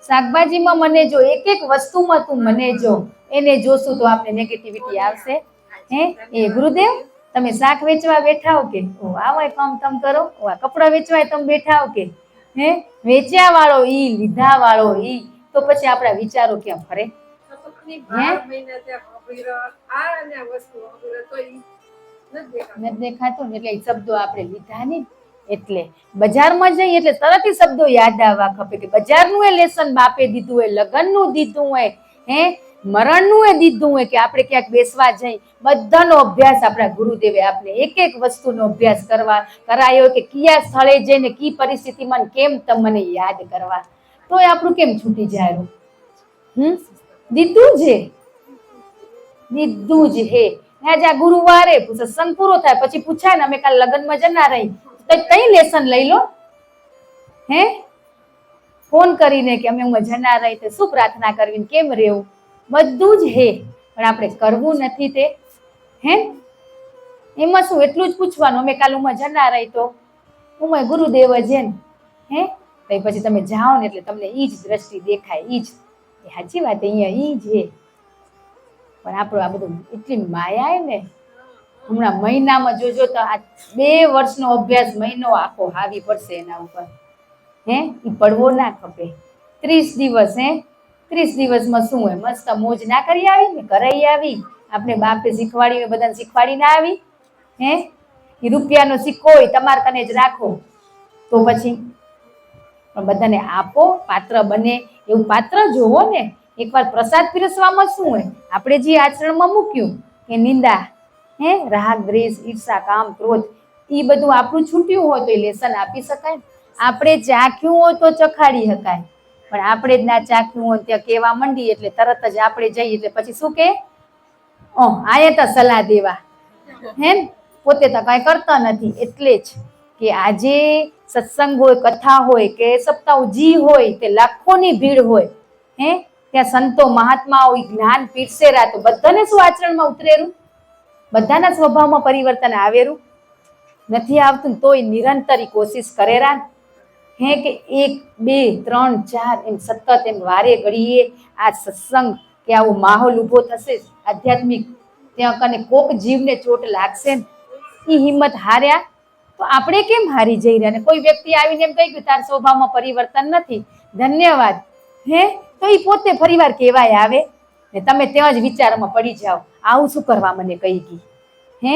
શાકભાજીમાં મને જો, એક એક વસ્તુમાં તું મને જો. એને જોશું તો આપણે નેગેટિવિટી આવશે હે. એ ગુરુદેવ તમે શાક વેચવા બેઠા હો કે આવો કામ તમ કરો, કપડા વેચવા તમે બેઠા હો કે હે વેચ્યા વાળો ઈ લીધા વાળો ઈ તો પછી આપણા વિચારો ક્યાં ફરે નથી દેખાતું ને. એટલે શબ્દો આપણે લીધા ને એટલે બજારમાં જઈએ એટલે તરત શબ્દો યાદ આવવા ખપે કે બજારનું એ લેસન બાપે દીધું હોય, લગ્નનું દીધું હોય હે મરણનું એ દીધું હોય કે આપણે ક્યાંક બેસવા જઈ. બધાનો અભ્યાસ આપણા ગુરુદેવે આપણે એક એક વસ્તુનો અભ્યાસ કરાયો કે કયા સ્થળે જઈને કી પરિસ્થિતિમાં કેમ તમને યાદ કરવા. તોય આપણું કેમ છૂટી જાય? દીધું જ હે. આજે આ ગુરુવારે સત્સંગ પૂરો થાય પછી પૂછાય ને અમે કાલ લગ્નમાં જના રહી તો કઈ લેસન લઈ લો હે. ફોન કરીને કે અમે જના રહી તો શું પ્રાર્થના કરવી કેમ રહેવું બધું જ હે. પણ આપણે કરવું નથી તે. હે એમાં શું એટલું જ પૂછવાનું, અમે કાલુમાં જના રહી તો ઉમય ગુરુદેવ છે ને. હે તો પછી તમે જાઓ ને એટલે તમને ઈ જ દ્રષ્ટિ દેખાય, ઈ જ સાચી વાત, અહીંયા ઈ જ હે. પણ આપણું આ બધું એટલી માયા ને, હમણાં મહિનામાં જોજો તો આ 2 વર્ષનો અભ્યાસ મહિનો આખો હાવી પડશે એના ઉપર. હે ઈ પડવો ના ખપે. 30 દિવસ, હે 30 દિવસમાં શું હોય, મસ્ત મોજ ના કરી આવી ને, કરાઈ આવી. આપણે બાપે શીખવાડી, બધાને શીખવાડી ના આવી. હે એ રૂપિયાનો સિક્કો હોય તમારે કને જ રાખો, તો પછી પણ બધાને આપો, પાત્ર બને એવું પાત્ર જોવો ને. એકવાર પ્રસાદ પીરસવામાં શું હોય, આપણે જે આચરણમાં મૂક્યું કે નિંદા, હે રાગ દ્વેષ ઈર્ષા કામ ક્રોધ, એ બધું આપણું છૂટ્યું હોય તો એ લેસન આપી શકાય. આપણે ચાખ્યું હોય તો ચખાડી શકાય, પણ આપણે જ ના ચાખ્યું હોય ત્યાં કેવા મંડી એટલે તરત જ આપણે જઈએ એટલે પછી શું કે આયા તો સલાહ દેવા. હે પોતે તો કઈ કરતા નથી. એટલે જ કે આજે સત્સંગ હોય, કથા હોય કે સપ્તાહ જી હોય તે લાખોની ભીડ હોય. હે ત્યાં સંતો મહાત્માઓ જ્ઞાન પીરસેરા, તો બધાને શું આચરણમાં ઉતરેલું, બધાના સ્વભાવમાં પરિવર્તન આવેલું નથી આવતું. તોય નિરંતર કોશિશ કરેરા. હે કે 1 2 3 4 એમ સતત એમ વારે ઘડીએ આ સત્સંગ કે આવો માહોલ ઉભો થશે આધ્યાત્મિક, ત્યાં કને કોક જીવને ચોટ લાગશે ને, એ હિંમત હાર્યા તો આપણે કેમ હારી જઈ રહ્યા? ને કોઈ વ્યક્તિ આવીને એમ કહી ગયું તાર સ્વભાવમાં પરિવર્તન નથી, ધન્યવાદ. હે તો એ પોતે ફરીવાર કહેવાય આવે ને તમે ત્યાં જ વિચારમાં પડી જાઓ, આવું શું કરવા મને કહી ગઈ. હે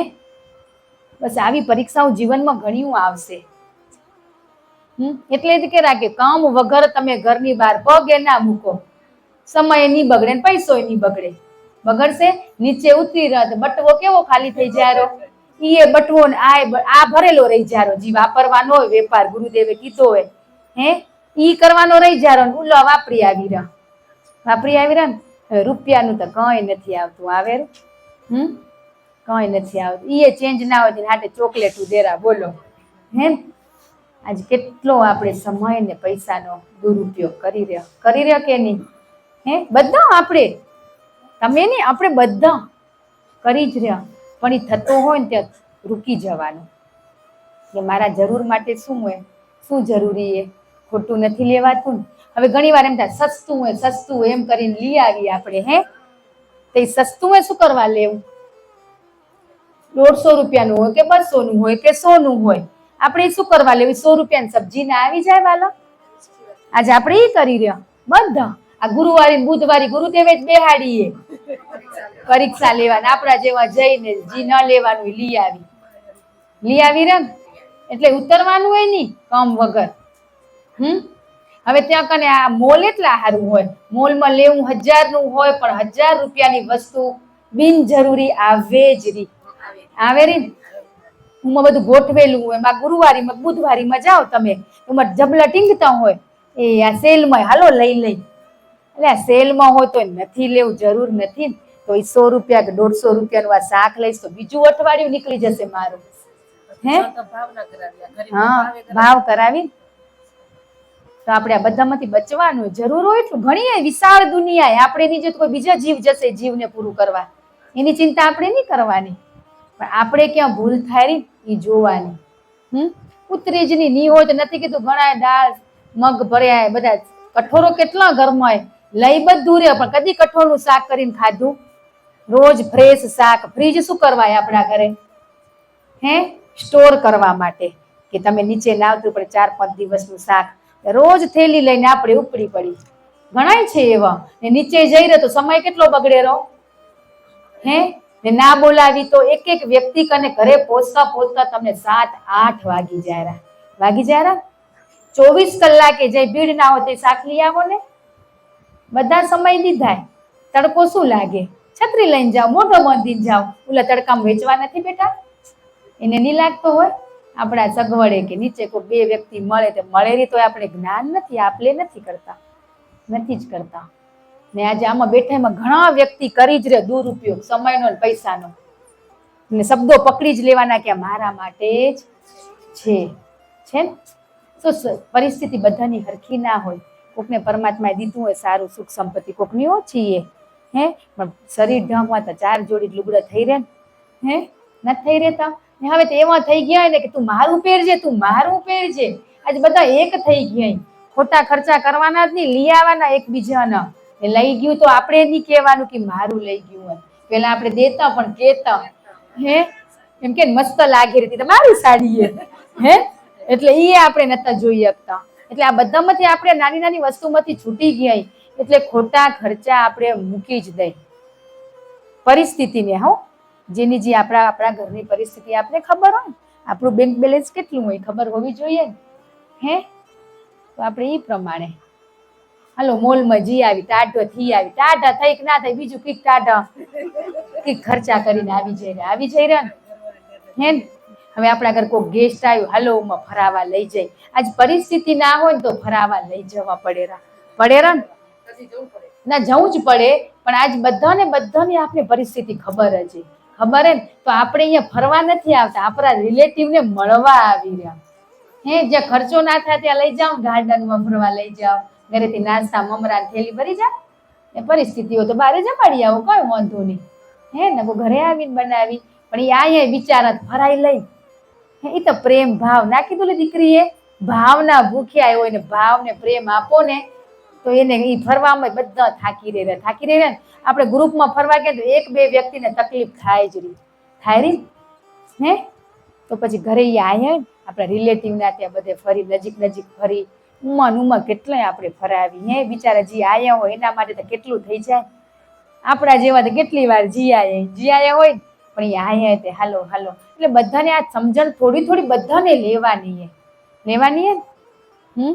બસ આવી પરીક્ષાઓ જીવનમાં ઘણી આવશે. એટલે જ કે રાખે કામ વગર તમે ઘરની બહાર પગે ના મૂકો, સમય નહીં બગડે ને પૈસો નહીં બગડે. બગડશે નીચે ઉતરી રહ્યો બટવો કેવો ખાલી થઈ જાય, ઈ બટવો ને આ ભરેલો રહી જારો. જી વાપરવાનો હોય વેપાર ગુરુદેવે કીધો હોય, હે ઈ કરવાનો રહી જારો, ઉલો વાપરી આવી રહ્યા, વાપરી આવી રહ્યા ને. રૂપિયાનું તો કઈ નથી આવતું, આવે કઈ નથી આવતું. ઈ ચેન્જ ના હોય હાટે ચોકલેટ દેરા, બોલો. હે આજ કેટલો આપણે સમય ને પૈસાનો દુરુપયોગ કરી રહ્યો કે નહીં? હે બધા આપણે, તમે નહીં આપણે બધા કરી જ રહ્યા. પણ એ થતો હોય ને ત્યાં રૂકી જવાનું કે મારા જરૂર માટે શું હોય, શું જરૂરી એ ખોટું નથી લેવાતું ને. હવે ઘણી વાર એમ થાય સસ્તું હોય એમ કરીને લઈ આવીએ આપણે. હે તો એ સસ્તું હોય શું કરવા લેવું? 150 રૂપિયાનું હોય કે 200 નું હોય કે 100 નું હોય, આપણે શું કરવા લેવી? 100 રૂપિયાની સબ્જી ના આવી જાય વાલો. આજે આપણે એ કરી રહ્યા બધા. આ ગુરુવારે બુધવારે ગુરુદેવે જ બેહાડીએ પરીક્ષા લેવાના, આપણા જેવા જઈને જી ન લેવાનું લઈ આવી રહ્યા ને. એટલે ઉતરવાનું હોય નહીં કામ વગર. હવે ત્યાં કને આ મોલ એટલા સારું હોય, મોલમાં લેવું 1000 નું હોય પણ 1000 રૂપિયાની વસ્તુ બિનજરૂરી આવે જ રી. આવે રી હું બધું ગોઠવેલું હોય. એમાં ગુરુવારી માં બુધવારી માં જાઓ તમે, એમાં જબલા ટીંગતા હોય એ આ સેલમાં હાલો લઈ. એટલે આ સેલમાં હોય તો નથી લેવું, જરૂર નથી તો 100 રૂપિયા કે 150 રૂપિયાનું આ શાક લઈશ તો બીજું અઠવાડિયું નીકળી જશે મારું. હે હા ભાવ કરાવી તો આપણે આ બધામાંથી બચવાનું. જરૂર હોય એટલું ઘણી વિશાળ દુનિયા, આપણે નહીં જો કોઈ બીજા જીવ જશે જીવને પૂરું કરવા, એની ચિંતા આપણે નહીં કરવાની. પણ આપણે ક્યાં ભૂલ થાય એ જોવાની. ઉતરેજની ની હોય તો નથી કીધું, ઘણા દાળ મગ ભર્યા બધા કઠોરો કેટલા ઘરમાં હોય, લઈ બધું રહ્યો પણ કદી કઠોળનું શાક કરીને ખાધું? રોજ ફ્રેશ શાક. ફ્રીજ શું કરવાય આપણા ઘરે? હે સ્ટોર કરવા માટે કે તમે નીચે ના આવતું પડે 4-5 દિવસનું શાક. રોજ થેલી લઈને આપણે ઉપડી પડી. ઘણાય છે એવા. ને નીચે જઈ રહ્યો તો સમય કેટલો બગડે રહો. હે ને ના બોલાવી તો એક વ્યક્તિ કને ઘરે પહોંચતા તમને 7-8 વાગી જાય. 24 કલાકે જે ભીડ ના હોય તે શાક લઈ આવો ને. બધા સમય લીધા. તડકો શું લાગે? છત્રી લઈને જાઓ, મોઢો બાંધીને જાઓ. ઓલા તડકામાં વેચવા નથી બેટા? એને નહીં લાગતો હોય? આપણા સગવડે કે નીચે કોઈ 2 વ્યક્તિ મળે તો મળેલી તો આપણે જ્ઞાન નથી, આપલે નથી જ કરતા. ને આજે આમાં બેઠા એમાં ઘણા વ્યક્તિ કરી જ રહે દુરુપયોગ સમયનો ને પૈસાનો. ને શબ્દો પકડી જ લેવાના કે મારા માટે જ છે ને. શું પરિસ્થિતિ બધાની હરખી ના હોય. કોકને પરમાત્માએ દીધું હોય સારું સુખ સંપત્તિ, કોકની ઓછી હે પણ શરીર ઢાંકવા તો 4 જોડી લુગડા થઈ રહે ને હે નથી થઈ રહેતા ને હવે તો એવા થઈ ગયા ને કે તું મારું પહેરજે તું મારું પહેરજે આજે બધા એક થઈ ગયા ખોટા ખર્ચા કરવાના જ નહીં લઈ આવવાના એકબીજાના એ લઈ ગયું તો આપણે નહીં કહેવાનું કે મારું લઈ ગયું હોય પેલા આપણે દેતા પણ કહેતા હે એમ કે મસ્ત લાગી રહી તમારી સાડી હે એટલે એ આપણે નતા જોઈ શકતા એટલે આ બધામાંથી આપણે નાની નાની વસ્તુમાંથી છૂટી ગયા એટલે ખોટા ખર્ચા આપણે મૂકી જ દઈ પરિસ્થિતિને હો જેની જે આપણા ઘરની પરિસ્થિતિ આપણે ખબર હોય આપણું બેંક બેલેન્સ કેટલું હોય ખબર હોવી જોઈએ હે તો આપણે એ પ્રમાણે હાલો મોલમાં જી આવી ટાઢો થઈ આવી ટાઢા થઈ કે ના થાય બીજું કઈક ટાઢા કઈક ખર્ચા કરીને આવી જઈ રહ્યા હે હવે આપણા ઘર કોઈ ગેસ્ટ આવ્યું હાલો માં ફરાવા લઈ જાય આજ પરિસ્થિતિ ના હોય ને તો ફરાવા લઈ જવા પડેરા ના જવું જ પડે પણ આજ બધાને આપણે પરિસ્થિતિ ખબર છે ખબર હે તો આપણે અહીંયા ફરવા નથી આવતા આપણા રિલેટિવને મળવા આવી રહ્યા હે જ્યાં ખર્ચો ના થાય ત્યાં લઈ જાઓ ગાર્ડનમાં ફરવા લઈ જાઓ ઘરેથી નાસ્તા મમરા થેલી ભરી જાઓ એ પરિસ્થિતિઓ તો બારે જમાડી આવો કઈ વાંધો નહીં હે ને ઘરે આવીને બનાવી પણ એ અહીંયા બિચારા ફરાઈ લઈ એ તો પ્રેમ ભાવ ના કીધું દીકરીએ ભાવના ભૂખ્યા હોય ને ભાવ ને પ્રેમ આપો ને તો એને એ ફરવામાં બધા થાકી રહ્યા ને આપણે ગ્રુપમાં ફરવા ગયા તો 1-2 વ્યક્તિને તકલીફ થાય રહી હે તો પછી ઘરે આવ્યા આપણા રિલેટિવના ત્યાં બધે ફરી નજીક ફરી ઉમા કેટલાય આપણે ફરાવી હે બિચારા જી આયા હોય એના માટે તો કેટલું થઈ જાય આપણા જેવા તો કેટલી વાર જી આયા હોય પણ એ આયા તે હાલો એટલે બધાને આ સમજણ થોડી બધાને લેવાની હે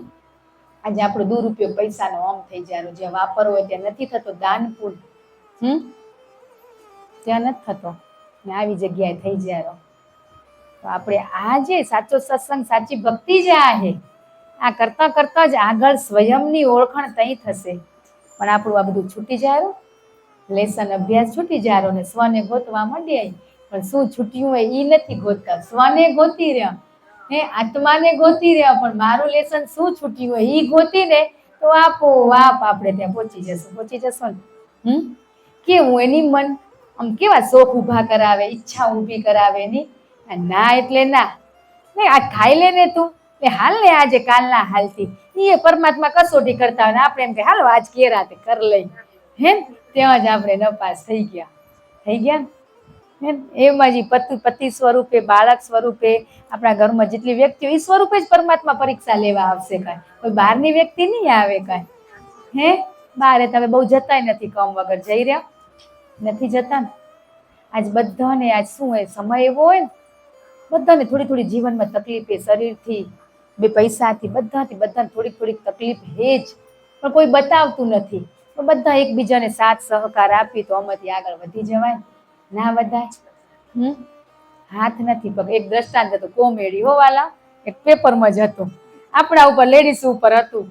આજે આપણો દુરુપયોગ પૈસાનો આમ થઈ જાય જ્યાં વાપરવો હોય ત્યાં નથી થતો દાન પુણ્ય ત્યાં નથી થતો ને આવી જગ્યાએ થઈ જાય તો આપણે આ જે સાચો સત્સંગ સાચી ભક્તિ જ આ કરતા જ આગળ સ્વયંની ઓળખાણ તઈ થશે પણ આપણું આ બધું છૂટી જાય લેસન અભ્યાસ છૂટી જાય ને સ્વને ગોતવા માંડી પણ શું છૂટ્યું હોય એ નથી ગોતતા સ્વને ગોતી રહ્યા હે આત્માને ગોતી રહ્યા પણ મારું લેસન શું છૂટ્યું હોય એ ગોતીને તો આપોઆપ આપણે ત્યાં પહોંચી જશું ને કેવું એની મન આમ કેવા શોખ ઊભા કરાવે ઈચ્છા ઊભી કરાવે ની ના એટલે ના આ ખાઈ લે ને તું હાલ ને આજે કાલના હાલતી એ પરમાત્મા કસોટી કરતા હોય ને આપણે એમ કે હાલો આજ કેરાતે કર લઈ હે ત્યાં જ આપણે નપાસ થઈ ગયા ને એમાં જ પતિ સ્વરૂપે બાળક સ્વરૂપે આપણા ઘરમાં જેટલી વ્યક્તિઓ એ સ્વરૂપે જ પરમાત્મા પરીક્ષા લેવા આવશે કાંઈ કોઈ બહારની વ્યક્તિ નહીં આવે કાંઈ હે બારે તમે બહુ જતાય નથી કમ વગર જઈ રહ્યા નથી જતા ને આજ બધાને આજ શું હોય સમય એવો હોય ને બધાને થોડી જીવનમાં તકલીફ શરીરથી બે પૈસાથી બધાને થોડીક તકલીફ હે જ પણ કોઈ બતાવતું નથી તો બધા એકબીજાને સાથ સહકાર આપી તો આમાંથી આગળ વધી જવાય ના વધાય હાથ નથી પગ એક દ્રષ્ટાંત હતું કોમેડી હોવાલા એક પેપરમાં જ હતું આપણા ઉપર લેડીઝ ઉપર હતું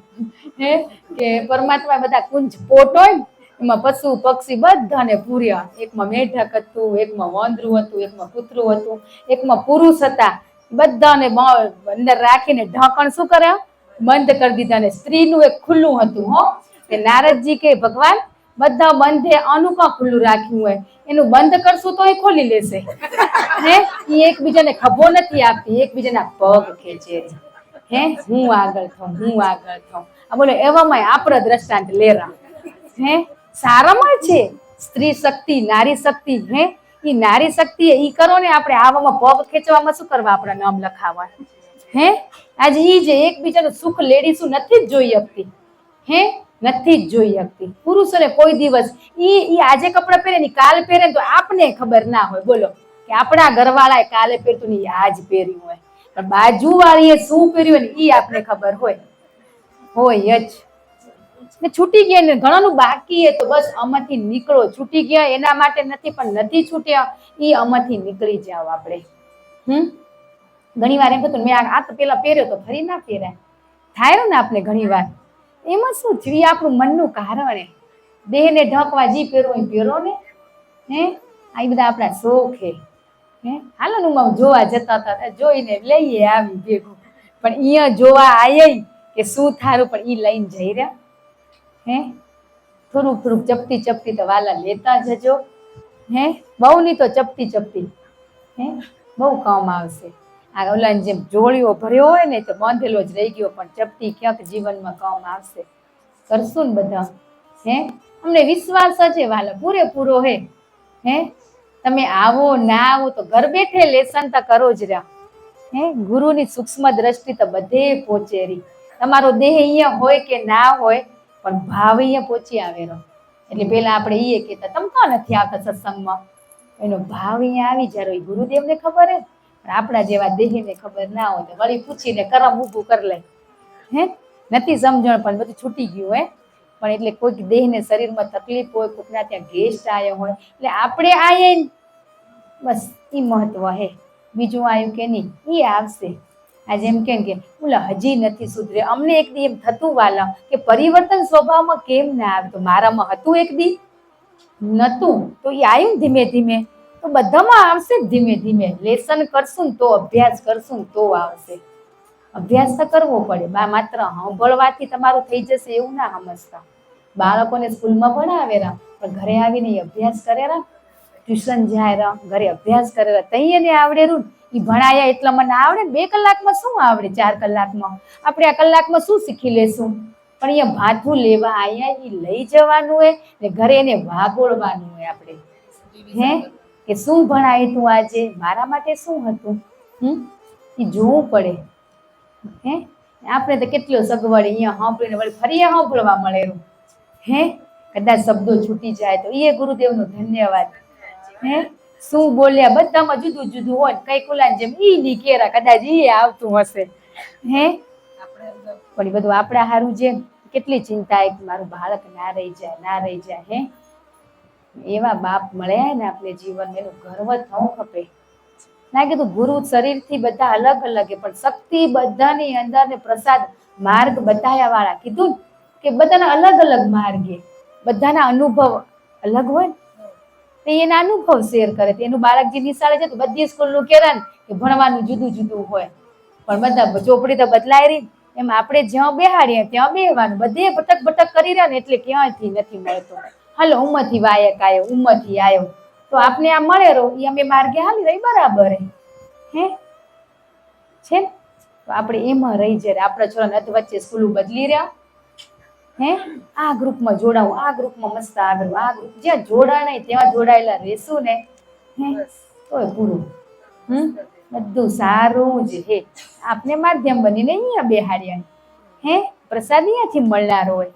હે કે પરમાત્મા બધા કુંજ પોટ હોય ને એમાં પશુ પક્ષી બધાને પૂર્યા એકમાં મેઢક હતું એકમાં વાંદરું હતું એકમાં કૂતરું હતું એકમાં પુરુષ હતા બધાને અંદર રાખીને ઢાંકણ શું કરે બંધ કરી દીધા ને સ્ત્રીનું એક ખુલ્લું હતું હો કે નારદજી કે ભગવાન બધા બંધે આનું કાં ખુલ્લું રાખ્યું હોય એનું બંધ કરશું તો એ ખોલી લેશે હે એ એકબીજાને ખભો નથી આપતી એકબીજાના પગ ખેંચે હે હું આગળ થાઉં આ બોલો એવામાં આપણે દ્રષ્ટાંત લેરા હે સારામાં છે સ્ત્રી શક્તિ નારી શક્તિ હે એ નારી શક્તિ એ કરો ને આપણે આવામાં પગ ખેંચવામાં શું કરવા આપણા નામ લખાવા હે આજે ઈ જે એકબીજાનું સુખ લેડીસું નથી જ જોઈ શકતી હે નથી જ જોઈ શકતી પુરુષોને કોઈ દિવસ ઈ આજે કપડાં પહેરે ને કાલ પહેરે તો આપને ખબર ના હોય બોલો કે આપણા ઘરવાળાએ કાલે પહેરતું ને આજ પહેર્યું હોય પણ બાજુવાળીએ શું પહેર્યું ને ઈ આપને ખબર હોય જ ને છૂટી ગયા ને ઘણાનું બાકી તો બસ આમાંથી નીકળો છૂટી ગયા એના માટે નથી પણ નથી છૂટ્યા એ આમાંથી નીકળી જાવ આપણે ઘણી વાર એમ થતું મેં આ તો પેલા પહેર્યો તો ફરી ના પહેરાય થાય ને આપણે ઘણી વાર એમાં શું થયું આપણું મનનું કારણ દેહને ઢકવા જી પહેરો એ પહેરો ને હે આ બધા આપણા શોખ હે હાલો નું જોવા જતા હતા જોઈને લઈએ આવી ભેગું પણ અહીંયા જોવા આયે કે શું થારું પણ ઈ લઈને જઈ રહ્યા હે થોડુંક થોડુંક ચપટી ચપટી તો વાલા લેતા જજો. હે બહુ નહીં તો ચપટી ચપટી, હે બહુ કામ આવશે. આ ઓલાની જેમ જોડીઓ ભર્યો હોય ને તો બાંધેલો જ રહી ગયો, પણ ચપટી ક્યાંક જીવનમાં કામ આવશે. કરશું ને બધા? હે અમને વિશ્વાસ છે વાલા, પૂરેપૂરો હે. હે તમે આવો ના આવો તો ઘર બેઠે લેસન તો કરો જ રહ્યા. હે ગુરુની સૂક્ષ્મ દ્રષ્ટિ તો બધે પહોંચે રહી. તમારો દેહ અહીંયા હોય કે ના હોય, પણ ભાવ અહીંયા પહોંચી આવેલો. એટલે પેલા આપણે એ કહેતા તમ કાં નથી આવતા સત્સંગમાં, એનો ભાવ અહીંયા આવી જાય. ગુરુદેવને ખબર હે, પણ આપણા જેવા દેહને ખબર ના હોય તો વળી પૂછીને કરમ ઊભું કરી લે. હે નથી સમજણ પણ બધું છૂટી ગયું. હે પણ એટલે કોઈક દેહને શરીરમાં તકલીફ હોય, કોઈકના ત્યાં ગેસ્ટ આવ્યો હોય, એટલે આપણે આવીએ બસ એ મહત્વ હે. બીજું આવ્યું કે નહીં એ આવશે. આજે એમ કેમ કે ઓલા હજી નથી સુધરે, અમને એક દી એમ થતું વાલા કે પરિવર્તન સ્વભાવમાં કેમ ના આવે, તો મારામાં હતું એક દી નતું, તો એ આવ્યું ધીમે ધીમે, તો બધામાં આવશે ધીમે ધીમે. લેસન કરશું ને તો, અભ્યાસ કરશું ને તો આવશે. અભ્યાસ તો કરવો પડે, માત્ર સાંભળવાથી તમારું થઈ જશે એવું ના સમજતા. બાળકોને સ્કૂલમાં ભણાવેલા પણ ઘરે આવીને અભ્યાસ કરેલા, ટ્યુશન જાય ઘરે અભ્યાસ કરેલા, તઈ એને આવડે રૂ. એ ભણાયા એટલા મને આવડે ને, 2 કલાકમાં શું આવડે? 4 કલાકમાં આપણે આ કલાકમાં શું શીખી લેશું? પણ અહીંયા ભાથું લેવા આયા, એ લઈ જવાનું હોય ને ઘરે એને વાગોળવાનું હોય આપણે. હે કે શું ભણાય તું આજે, મારા માટે શું હતું? એ જોવું પડે. હે આપણે તો કેટલો સગવડ અહીંયા સાંભળીને વળી ફરી સાંભળવા મળે. હે કદાચ શબ્દો છૂટી જાય તો એ ગુરુદેવનો ધન્યવાદ. હે શું બોલ્યા બધામાં જુદું જુદું હોય, કઈ કુલાન જેમ ઈ ની કેરા કદાચ ઈ આવતું હશે. હે પણ એ બધું આપણા હારું છે. કેટલી ચિંતા એક મારું બાળક ના રહી જાય, ના રહી જાય. હે એવા બાપ મળ્યા ને આપણે જીવન, એનું ગર્વ થવું ખપે. ના કીધું ગુરુ શરીરથી બધા અલગ અલગ, પણ શક્તિ બધાની અંદર ને પ્રસાદ માર્ગ બતાવ્યા વાળા. કીધું કે બધાના અલગ અલગ માર્ગે, બધાના અનુભવ અલગ હોય ને એના અનુભવ શેર કરે. એનું બાળક જે નિશાળે છે તો બધી સ્કૂલનું કેરા ને કે ભણવાનું જુદું જુદું હોય, પણ બધા ચોપડી તો બદલાય રહી. એમ આપણે જ્યાં બેહાડીએ ત્યાં બેહવાનું, બધે ભટક ભટક કરી રહ્યા ને એટલે ક્યાંયથી નથી મળતો. હાલો ઉંમરથી વાયક આવ્યો, ઉંમરથી આવ્યો તો આપને આ મળે રહો, એ અમે માર્ગે હાલી રહી બરાબર. હે છે ને તો આપણે એમાં રહી જાય. આપણા છોરા નથ વચ્ચે સ્કૂલ બદલી રહ્યા. હે આ ગ્રુપમાં જોડાવું, આ ગ્રુપમાં મસ્ત આગળ, આ ગ્રુપ જ્યાં જોડાય નહીં ત્યાં જોડાયેલા રહેશું ને, હે તોય પૂરું. બધું સારું જ હે. આપને માધ્યમ બનીને અહીંયા બેહાડ્યા. હે પ્રસાદ અહીંયાથી મળનારો હોય.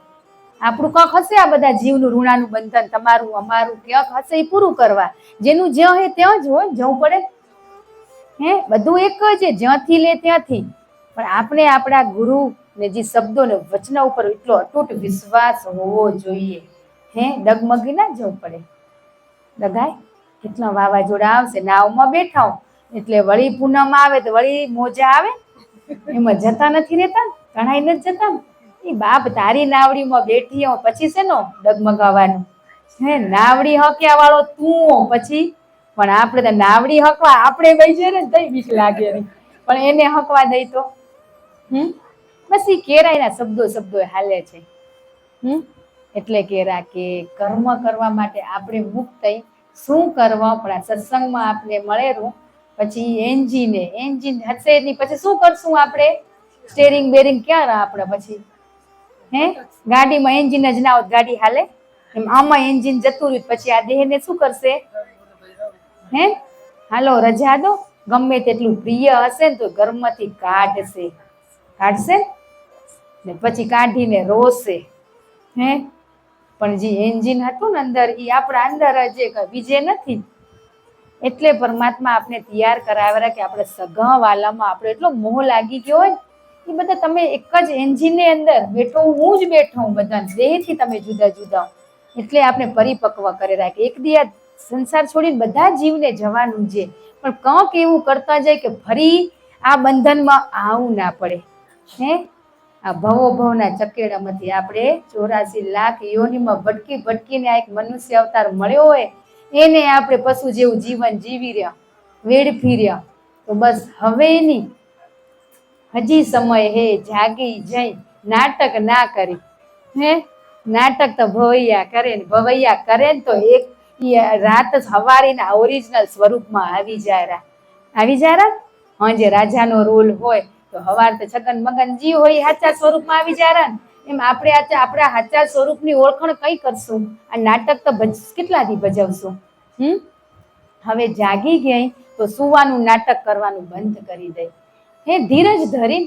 આપણું કંઈક હશે આ બધા જીવનું ઋણાનું બંધન, તમારું અમારું ક્યાંક હશે એ પૂરું કરવા. જેનું જ્યાં હે ત્યાં જ હોય, જવું પડે. હે બધું એક જ, જ્યાંથી લે ત્યાંથી. પણ આપણે આપણા ગુરુ ને જે શબ્દો ને વચના ઉપર એટલો અતૂટ વિશ્વાસ હોવો જોઈએ. હે ડગમગી ના જવું પડે. ડગાય કેટલા વાવાઝોડા આવશે, નાવમાં બેઠા એટલે વળી પૂનમ આવે તો વળી મોજા આવે, એમાં જતા નથી રહેતા, કણાઈ નથી જતા. એ બાપ તારી નાવડીમાં બેઠી હો પછી છે નો ડગમગાવાનું. હે નાવડી હક્યા વાળો તું પછી, પણ આપણે તો નાવડી હકવા આપણે વહી જઈએ ને તઈ બીક લાગે. પણ એને હકવા દઈ તો બસ એ કેરાયના શબ્દો હાલે છે. એટલે કેરા કે કર્મ કરવા માટે આપણે મુક્ત થઈ શું કરવા, પણ આ સત્સંગમાં આપણે મળેલું પછી એન્જિન હશે નહીં પછી શું કરશું આપણે? સ્ટેરિંગ બેરિંગ ક્યાં રહે આપણે પછી? હે ગાડીમાં એન્જિન જ ના હોત ગાડી હાલે? એમ આમાં એન્જિન જતું રહ્યું પછી આ દેહને શું કરશે? હે હાલો રજા દો, ગમે તેટલું પ્રિય હશે ને તો ઘરમાંથી કાઢશે ને પછી કાઢીને રોશે. હે પણ જે એન્જિન હતું ને અંદર એ આપણા અંદર જ બીજે નથી. એટલે પરમાત્મા આપણે તૈયાર કરાવેલા કે આપણે સગા વાલામાં આપણે એટલો મોહ લાગી ગયો હોય એ બધા તમે એક જ એન્જિનની અંદર બેઠો, હું જ બેઠો હું, બધા દેહથી તમે જુદા જુદા. એટલે આપણે પરિપક્વ કરી રાખીએ. એક દી આ સંસાર છોડીને બધા જીવને જવાનું છે, પણ કંઈક એવું કરતા જાય કે ફરી આ બંધનમાં આવું ના પડે. હે આ ભવોભવના ચકેડામાંથી આપણે 84 લાખ યોનિમાં ભટકીને આ એક મનુષ્ય અવતાર મળ્યો હોય, એને આપણે પશુ જેવું જીવન જીવી રહ્યા, વેડફી રહ્યા. તો બસ હવે નહીં, હજી સમય હે જાગી જઈ નાટક ના કરી. હે નાટક તો ભવૈયા કરે ને ભવૈયા કરે ને તો એક રાત સવારીના ઓરિજિનલ સ્વરૂપમાં આવી જાય. આવી જાય હા, જે રાજાનો રોલ હોય તો હવાર તો છગન મગન જી હોય સાચા સ્વરૂપમાં આવી જાય ને એમ આપણે આપણા સાચા સ્વરૂપની ઓળખાણ કઈ કરશું? આ નાટક તો કેટલાથી ભજવશું? હવે જાગી ગઈ તો સુવાનું નાટક કરવાનું બંધ કરી દે. હે ધીરજ ધરી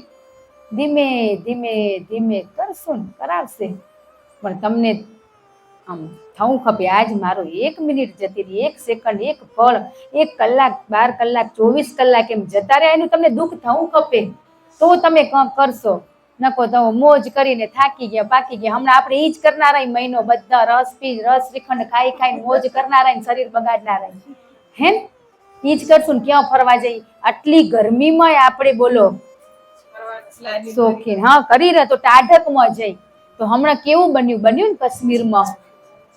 ધીમે ધીમે ધીમે કરશું ને કરાવશે. પણ તમને આમ થવું ખપે આજ મારો 1 મિનિટ જતી રહી, 1 સેકન્ડ, 1 પળ, 1 કલાક, 12 કલાક, 24 કલાક એમ જતા રહ્યા એનું તમને દુઃખ થવું ખપે તો તમે કરશો. નકો તો મોજ કરીને થાકી ગયા પાકી ગયા. હમણાં આપણે ઈ જ કરનારા મહિનો બધા રસ શ્રીખંડ ખાઈ ખાઈને મોજ કરનારા શરીર બગાડનારા હે ઈ જ કરશું ને ક્યાં ફરવા જઈ? આટલી ગરમીમાં આપણે બોલો શોખીન હા કરી રહ્યા તો ટાઢકમાં જઈ તો હમણાં કેવું બન્યું ને કાશ્મીરમાં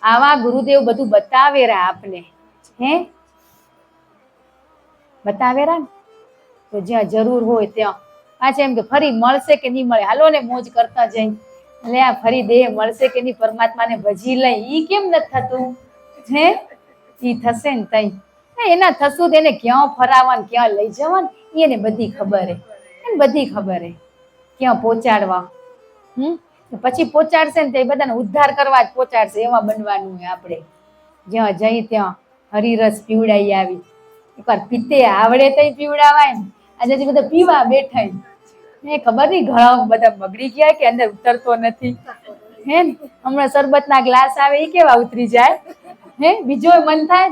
આવા ગુરુદેવ બધું બતાવે રહ્યા આપને. હે બતાવે રહ્યા ને તો જ્યાં જરૂર હોય ત્યાં પાછા એમ કે ફરી મળશે કે નહીં મળે, હાલો ને મોજ કરતા જઈ. એટલે આ ફરી દેહ મળશે કે નહીં પરમાત્માને ભજી લઈ ઈ કેમ નથી થતું? હે ઈ થશે ને તઈ એના થશું તો એને ક્યાં ફરાવવાનું ક્યાં લઈ જવાનું એને બધી ખબર હે. એને બધી ખબર હે ક્યાં પહોંચાડવા. પછી પહોંચાડશે ને તે બધાને ઉદ્ધાર કરવા જ પહોંચાડશે એવા બનવાનું હોય આપણે. જ્યાં જઈ ત્યાં હરિરસ પીવડાઈ આવી. એકવાર પીતે આવડે તો પીવડાવાય ને આજે બધા પીવા બેઠા ને ખબર નહીં ઘણા બધા બગડી ગયા કે અંદર ઉતરતો નથી. હે હમણાં શરબતના ગ્લાસ આવે એ કેવા ઉતરી જાય હે બીજો મન થાય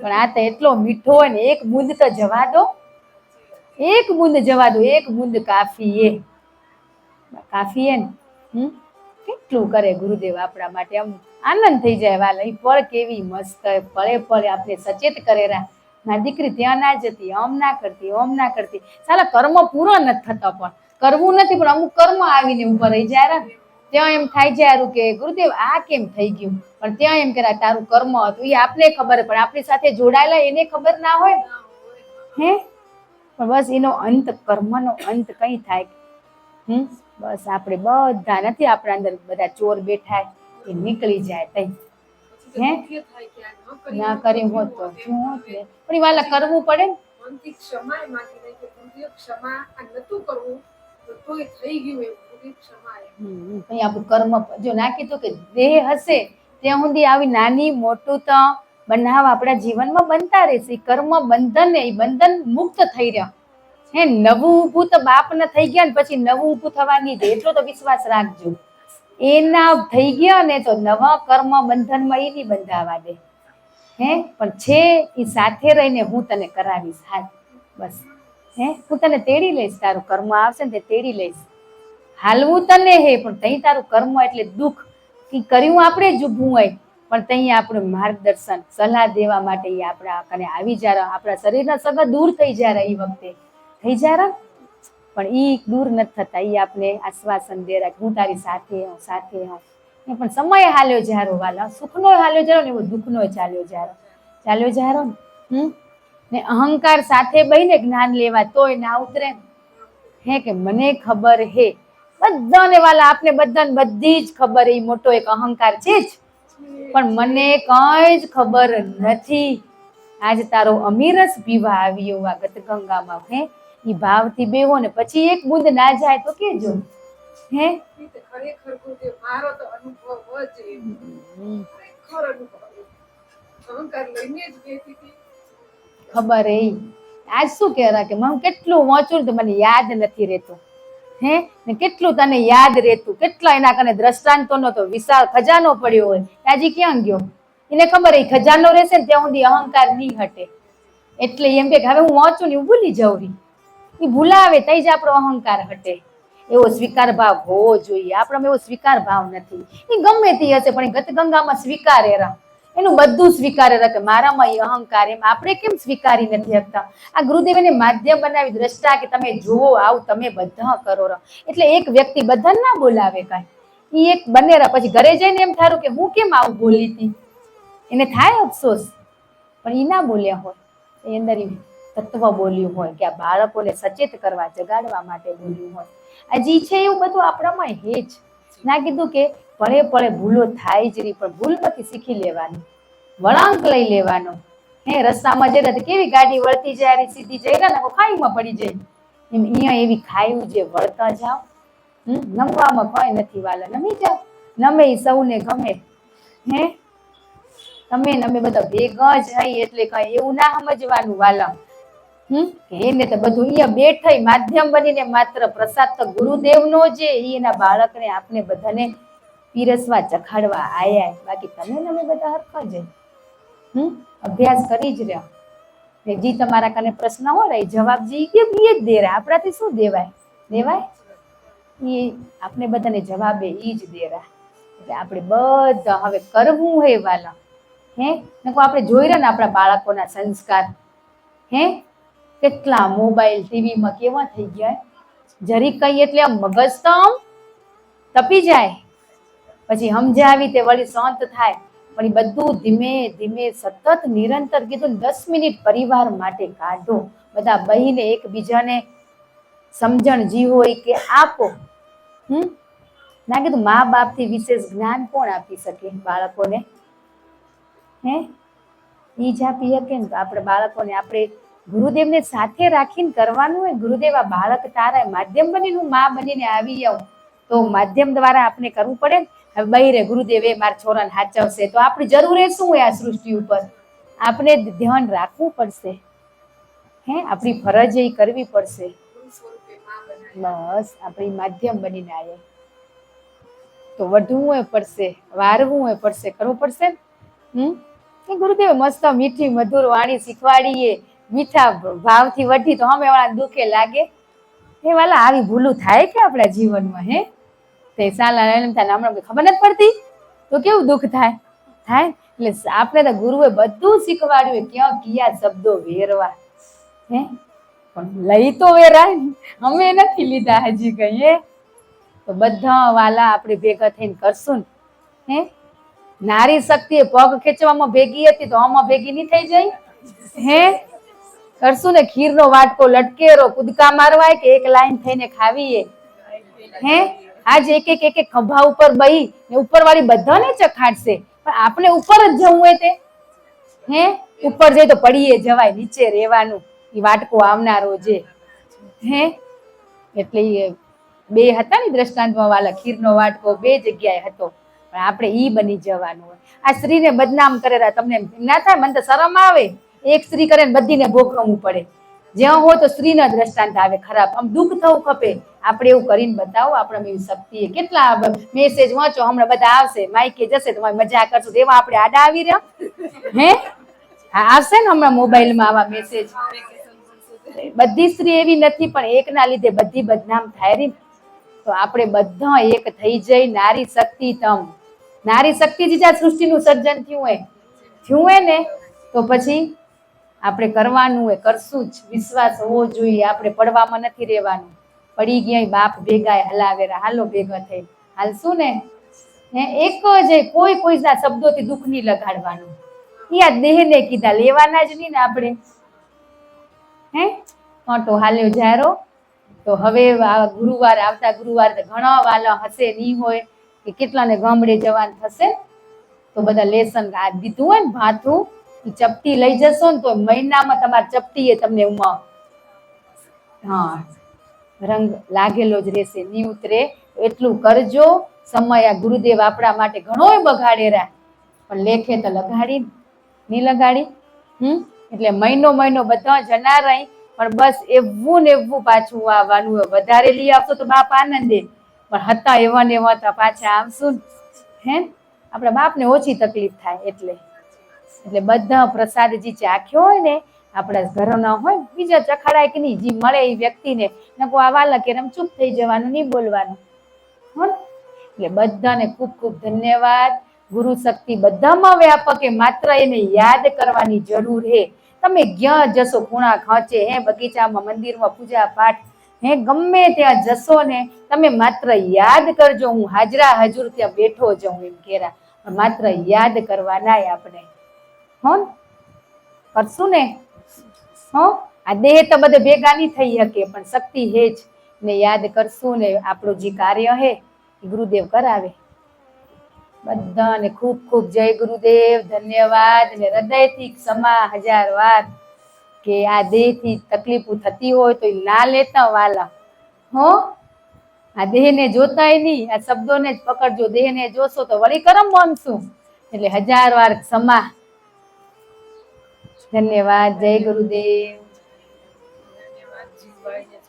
પણ આ તો એટલો મીઠો હોય ને 1 બૂંદ તો જવા દો. 1 બૂંદ જવા દો. 1 બૂંદ કાફી ને કેટલું કરે ગુરુદેવ આપણા માટે. આમ આનંદ થઈ જાય વાલા. એ પળ કેવી મસ્ત પળે પળે આપણે સચેત કરેલા. ના દીકરી ત્યાં ના જતી, આમ ના કરતી, ઓમ ના કરતી. સાલા કર્મ પૂરો નથી થતો પણ કરવું નથી પણ અમુક કર્મ આવીને ઉપર રહી જાય. ત્યાં એમ થાય જાય કે ગુરુદેવ આ કેમ થઈ ગયું? પણ ત્યાં એમ કે તારું કર્મ હતું એ આપને ખબર પણ આપણી સાથે જોડાયેલા એને ખબર ના હોય હે. પણ બસ એનો અંત કર્મનો અંત કઈ થાય બસ આપણે બધા નથી આપણા અંદર બધા ચોર બેઠા એ નીકળી જાય તઈ હે ના કર્યું હોત તો શું હોત ને પણ વાલા કરવું પડે ને. ક્ષમા માંગી નહીં કે ક્ષમા નતું કરવું તો તોય થઈ ગયું એવું ક્ષમા કઈ આપણું કર્મ જો ના કીધું કે દેહ હશે ત્યાં સુધી આવી નાની મોટું તો બનાવ આપણા જીવનમાં બનતા રહેશે. કર્મ બંધન એ બંધન મુક્ત થઈ રહ્યા હે. નવું ઊભું તો બાપ ને થઈ ગયા ને પછી નવું ઊભું થવાની દે એટલો તો વિશ્વાસ રાખજો. એના થઈ ગયા ને તો નવા કર્મ બંધનમાં એ નહીં બંધાવા દે હે. પણ છે એ સાથે રહીને હું તને કરાવીશ હાલ બસ હે. હું તને તેડી લઈશ. તારું કર્મ આવશે ને તે તેડી લઈશ. હાલવું તને હે પણ તઈ તારું કર્મ એટલે દુઃખ કે કર્યું આપણે જ ઊભું હોય પણ તઈ આપણું માર્ગદર્શન સલાહ દેવા માટે આપણા કને આવી જાય. આપણા શરીરના સગા દૂર થઈ જાય એ વખતે થઈ જાય પણ ઈ દૂર નથી થતા. ઈ આપણે આશ્વાસન દે કે હું તારી સાથે હું સાથે હું. પણ સમય હાલ્યો જારો વાલા. સુખનો હાલ્યો જારો ને એવો દુઃખનો ચાલ્યો જારો ને અહંકાર સાથે બહીને જ્ઞાન લેવા તોય ના ઉતરે હે કે મને ખબર હે. બધાને વાલા આપને બધાને બધી જ ખબર એ મોટો એક અહંકાર છે જ પણ મને કઈ જ ખબર નથી. આજ તારો અમીરસ પીવા આવ્યો આ ગતગંગામાં હે. ઈ ભાવથી બેહો ને પછી 1 બૂંદ ના જાય તો કેજો હે. ખરેખર ગુરુદેવ મારો તો અનુભવ જ ખરેખર અનુભવ અહંકાર લઈને જ બેઠી હતી. ખબર હે આજ શું કહેરા કે હું કેટલું વાંચું તો મને યાદ નથી રહેતું હે ને કેટલું તને યાદ રહેતું. કેટલા એના કને દ્રષ્ટાંતોનો તો વિશાળ ખજાનો પડ્યો હોય તાજી ક્યાં ગયો? એને ખબર એ ખજાનો રહેશે ને ત્યાં સુધી અહંકાર નહીં હટે. એટલે એમ કે હવે હું વાંચું ને હું ભૂલી જાઉં. એ ભૂલાવે તઈ જ આપણો અહંકાર હટે. એવો સ્વીકાર ભાવ હોવો જોઈએ. આપણામાં એવો સ્વીકાર ભાવ નથી. એ ગમે તે હશે પણ ગતગંગામાં સ્વીકારે રા એનું બધું સ્વીકારે રા કે મારામાં એ અહંકાર એમ આપણે કેમ સ્વીકારી નથી શકતા? આ ગુરુદેવને માધ્યમ બનાવી દ્રષ્ટા કે તમે જુઓ આવું તમે બધા કરો રા એટલે એક વ્યક્તિ બધા ના બોલાવે કાંઈ એ એક બને રા પછી ઘરે જઈને એમ થારું કે હું કેમ આવું બોલી હતી. એને થાય અફસોસ પણ એ ના બોલ્યા હોય એ અંદર તત્વ બોલ્યું હોય કે આ બાળકોને સચેત કરવા જગાડવા માટે બોલ્યું હોય. હજી છે એવું બધું આપણામાં હે જ. ના કીધું કે પળે પળે ભૂલો થાય જ રહી, પણ ભૂલમાંથી શીખી લેવાનું, વળાંક લઈ લેવાનો. હે રસ્તામાં જઈને તો કેવી ગાડી વળતી જાય સીધી જઈ ને ખાઈમાં પડી જાય, એમ અહીંયા એવી ખાયું જે વળતા જાઓ. નમવામાં કોઈ નથી વાલા, નમી જાઓ, નમે સૌને ગમે. હે તમે અમે બધા ભેગા જ હઈ એટલે કઈ એવું ના સમજવાનું વાલા. એને તો બધું અહીંયા બેઠા માધ્યમ બનીને માત્ર પ્રસાદ તો ગુરુદેવનો છે, એના બાળકને આપણે બધાને પીરસવા ચખાડવા આયા, બાકી તમે અમે બધા હરખા જ. અભ્યાસ કરી જ રહ્યો. જી તમારા કને પ્રશ્ન હોય જવાબ જી કેમ એ જ દે રહ્યા, આપણાથી શું દેવાય? એ આપણે બધાને જવાબે ઈ જ દે રહ્યા. એટલે આપણે બધા હવે કરવું હે વાલા. હે આપણે જોઈ રહ્યા ને આપણા બાળકોના સંસ્કાર, હે કેટલા મોબાઈલ ટીવીમાં કેવા થઈ ગયા, જરી કઈ એટલે આમ મગજ તો આમ તપી જાય, પછી સમજાવી તે વળી શાંત થાય. પણ એ બધું ધીમે ધીમે સતત નિરંતર કીધું 10 મિનિટ પરિવાર માટે કાઢો, બધા બહીને એકબીજાને સમજણ જીવો કે આપો. ના કીધું મા બાપ થી વિશેષ જ્ઞાન કોણ આપી શકે બાળકોને? હે ઈ જ આપી શકે ને. તો આપણે બાળકોને આપણે ગુરુદેવને સાથે રાખીને કરવાનું હોય. ગુરુદેવ આ બાળક તારા માધ્યમ બનીને હું મા બનીને આવી આવું, તો માધ્યમ દ્વારા આપણે કરવું પડે. હવે બૈરે ગુરુદેવ એ મારા છોરાને હાચવશે તો આપણી જરૂર શું હોય આ સૃષ્ટિ ઉપર? આપણે ધ્યાન રાખવું પડશે. હે આપણી ફરજ એ કરવી પડશે. બસ આપણી માધ્યમ બનીને આવ્યા તો વઢવું પડશે, વારવું પડશે, કરવું પડશે. ગુરુદેવ મસ્ત મીઠી મધુર વાણી શીખવાડીએ, મીઠા ભાવથી વઢી તો અમે વાળા દુખે લાગે. એ વાલા આવી ભૂલું થાય કે આપણા જીવનમાં? હે તે સાલા હમણાં ખબર નથી પડતી તો કેવું દુઃખ થાય. એટલે આપણે તો ગુરુએ બધું શીખવાડ્યું, ક્યાં કયા શબ્દો વેરવા. હે પણ લઈ તો વેરાય, અમે નથી લીધા હજી કઈ. તો બધા વાલા આપણે ભેગા થઈને કરશું. હે નારી શક્તિ પગ ખેંચવામાં ભેગી હતી તો આમાં ભેગી નહીં થઈ જાય? હે કરશું ને ખીરનો વાટકો લટકેરો કૂદકા મારવાય કે એક લાઈન થઈને ખાવીએ? હે આજ એક એક ખંભા ઉપર બહી ને ઉપર વાળી બધાને ચખાડશે, પણ આપણે ઉપર જ જવું હોય તે? હે ઉપર જઈ તો પડીએ જવાય, નીચે રહેવાનું. એ વાટકો આવનારો છે. હે એટલે બે હતા ને દ્રષ્ટાંતમાં વાલા, ખીરનો વાટકો બે જગ્યાએ હતો, પણ આપણે ઈ બની જવાનું હોય. આ સ્ત્રીને બદનામ કરેલા તમને ના થાય? મને તો શરમ આવે. એક સ્ત્રી કરે ને બધીને ભોગવવું પડે. જ્યાં હોય તો સ્ત્રીના દ્રષ્ટાંત આવે ખરાબ, આમ દુઃખ થવું ખપે. આપણે એવું કરીને બતાવો, આપણા એવી શક્તિ. કેટલા મેસેજ વાંચો, હમણાં બધા આવશે, માઈકે જશે તો મજા કરશું, એવા આપણે આડા આવી રહ્યા. હે આવશે ને હમણાં મોબાઈલમાં આવા મેસેજ. બધી સ્ત્રી એવી નથી, પણ એકના લીધે બધી બદનામ થાય રહી. તો આપણે બધા એક થઈ જઈ નારી શક્તિ તમ. નારી શક્તિ જ આ સૃષ્ટિનું સર્જન થયું હોય ને, તો પછી આપણે કરવાનું હોય, કરશું જ. વિશ્વાસ હોવો જોઈએ. આપણે પડવામાં નથી રહેવાનું. પડી ગયા બાપ ભેગા હલાવેરા, હાલો ભેગા થઈ હાલશું ને. એક જ કોઈના શબ્દોથી દુઃખ નહીં લગાડવાનું. આ દેહને કીધા લેવાના જ નહીં ને આપણે. હે કાંટો હાલ્યો જારો. તો હવે ગુરુવાર આવતા ગુરુવાર ઘણા વાલા હશે નહીં હોય કે કેટલાને ગામડે જવાનું થશે, તો બધા લેસન દીધું હોય ને ભાથું, ચપટી લઈ જશો ને તો મહિનામાં તમારે ચપટી તમને રંગ લાગેલો જ રહેશે, નહીં ઉતરે. એટલું કરજો. સમય આ ગુરુદેવ આપણા માટે ઘણોય બગાડેરા, પણ લેખે તો લગાડી નહીં લગાડી. એટલે મહિનો બધા જનાર રહી, પણ બસ એવું ને એવું પાછું આવવાનું. વધારે લઈ આવશો તો બાપ આનંદે, પણ હતા એવા ને એવા તો પાછા આવશું. હે આપણા બાપને ઓછી તકલીફ થાય. એટલે બધા પ્રસાદ જે ચાખ્યો હોય ને આપણા ઘરના હોય, બીજા ચખાડાય કે નહીં, જે મળે એ વ્યક્તિને નકો આ વાલા કે ચૂપ થઈ જવાનું, નહીં બોલવાનું. એટલે બધાને ખૂબ ખૂબ ધન્યવાદ. ગુરુ શક્તિ બધામાં વ્યાપક, માત્ર એને યાદ કરવાની જરૂર છે. તમે ક્યાં જશો, ખૂણા ખાંચે, બગીચામાં, મંદિરમાં, પૂજા પાઠ, ગમે ત્યાં જશો ને, તમે માત્ર યાદ કરજો, હું હાજરા હજુર ત્યાં બેઠો જાઉં એમ કેરા. માત્ર યાદ કરવાના આપણે. કરશું ને. આ દેહ તો બધે ભેગા નહીં થઈ શકે, પણ શક્તિ હે જ ને યાદ કરશું ને આપણું જે કાર્ય હે ગુરુદેવ કરાવે. બધાને ખૂબ ખૂબ જય ગુરુદેવ, ધન્યવાદ અને હૃદયથી ક્ષમા 1000 વાર કે આ દેહથી તકલીફો થતી હોય તો ઈ ના લેતા વાલા હો. આ દેહને જોતાય નહીં, આ શબ્દોને જ પકડજો. દેહને જોશો તો વળી કરમ માનશું. એટલે 1000 વાર ક્ષમા. ધન્યવાદ. જય ગુરુદેવ. ધન્યવાદ જીવભાઈને જ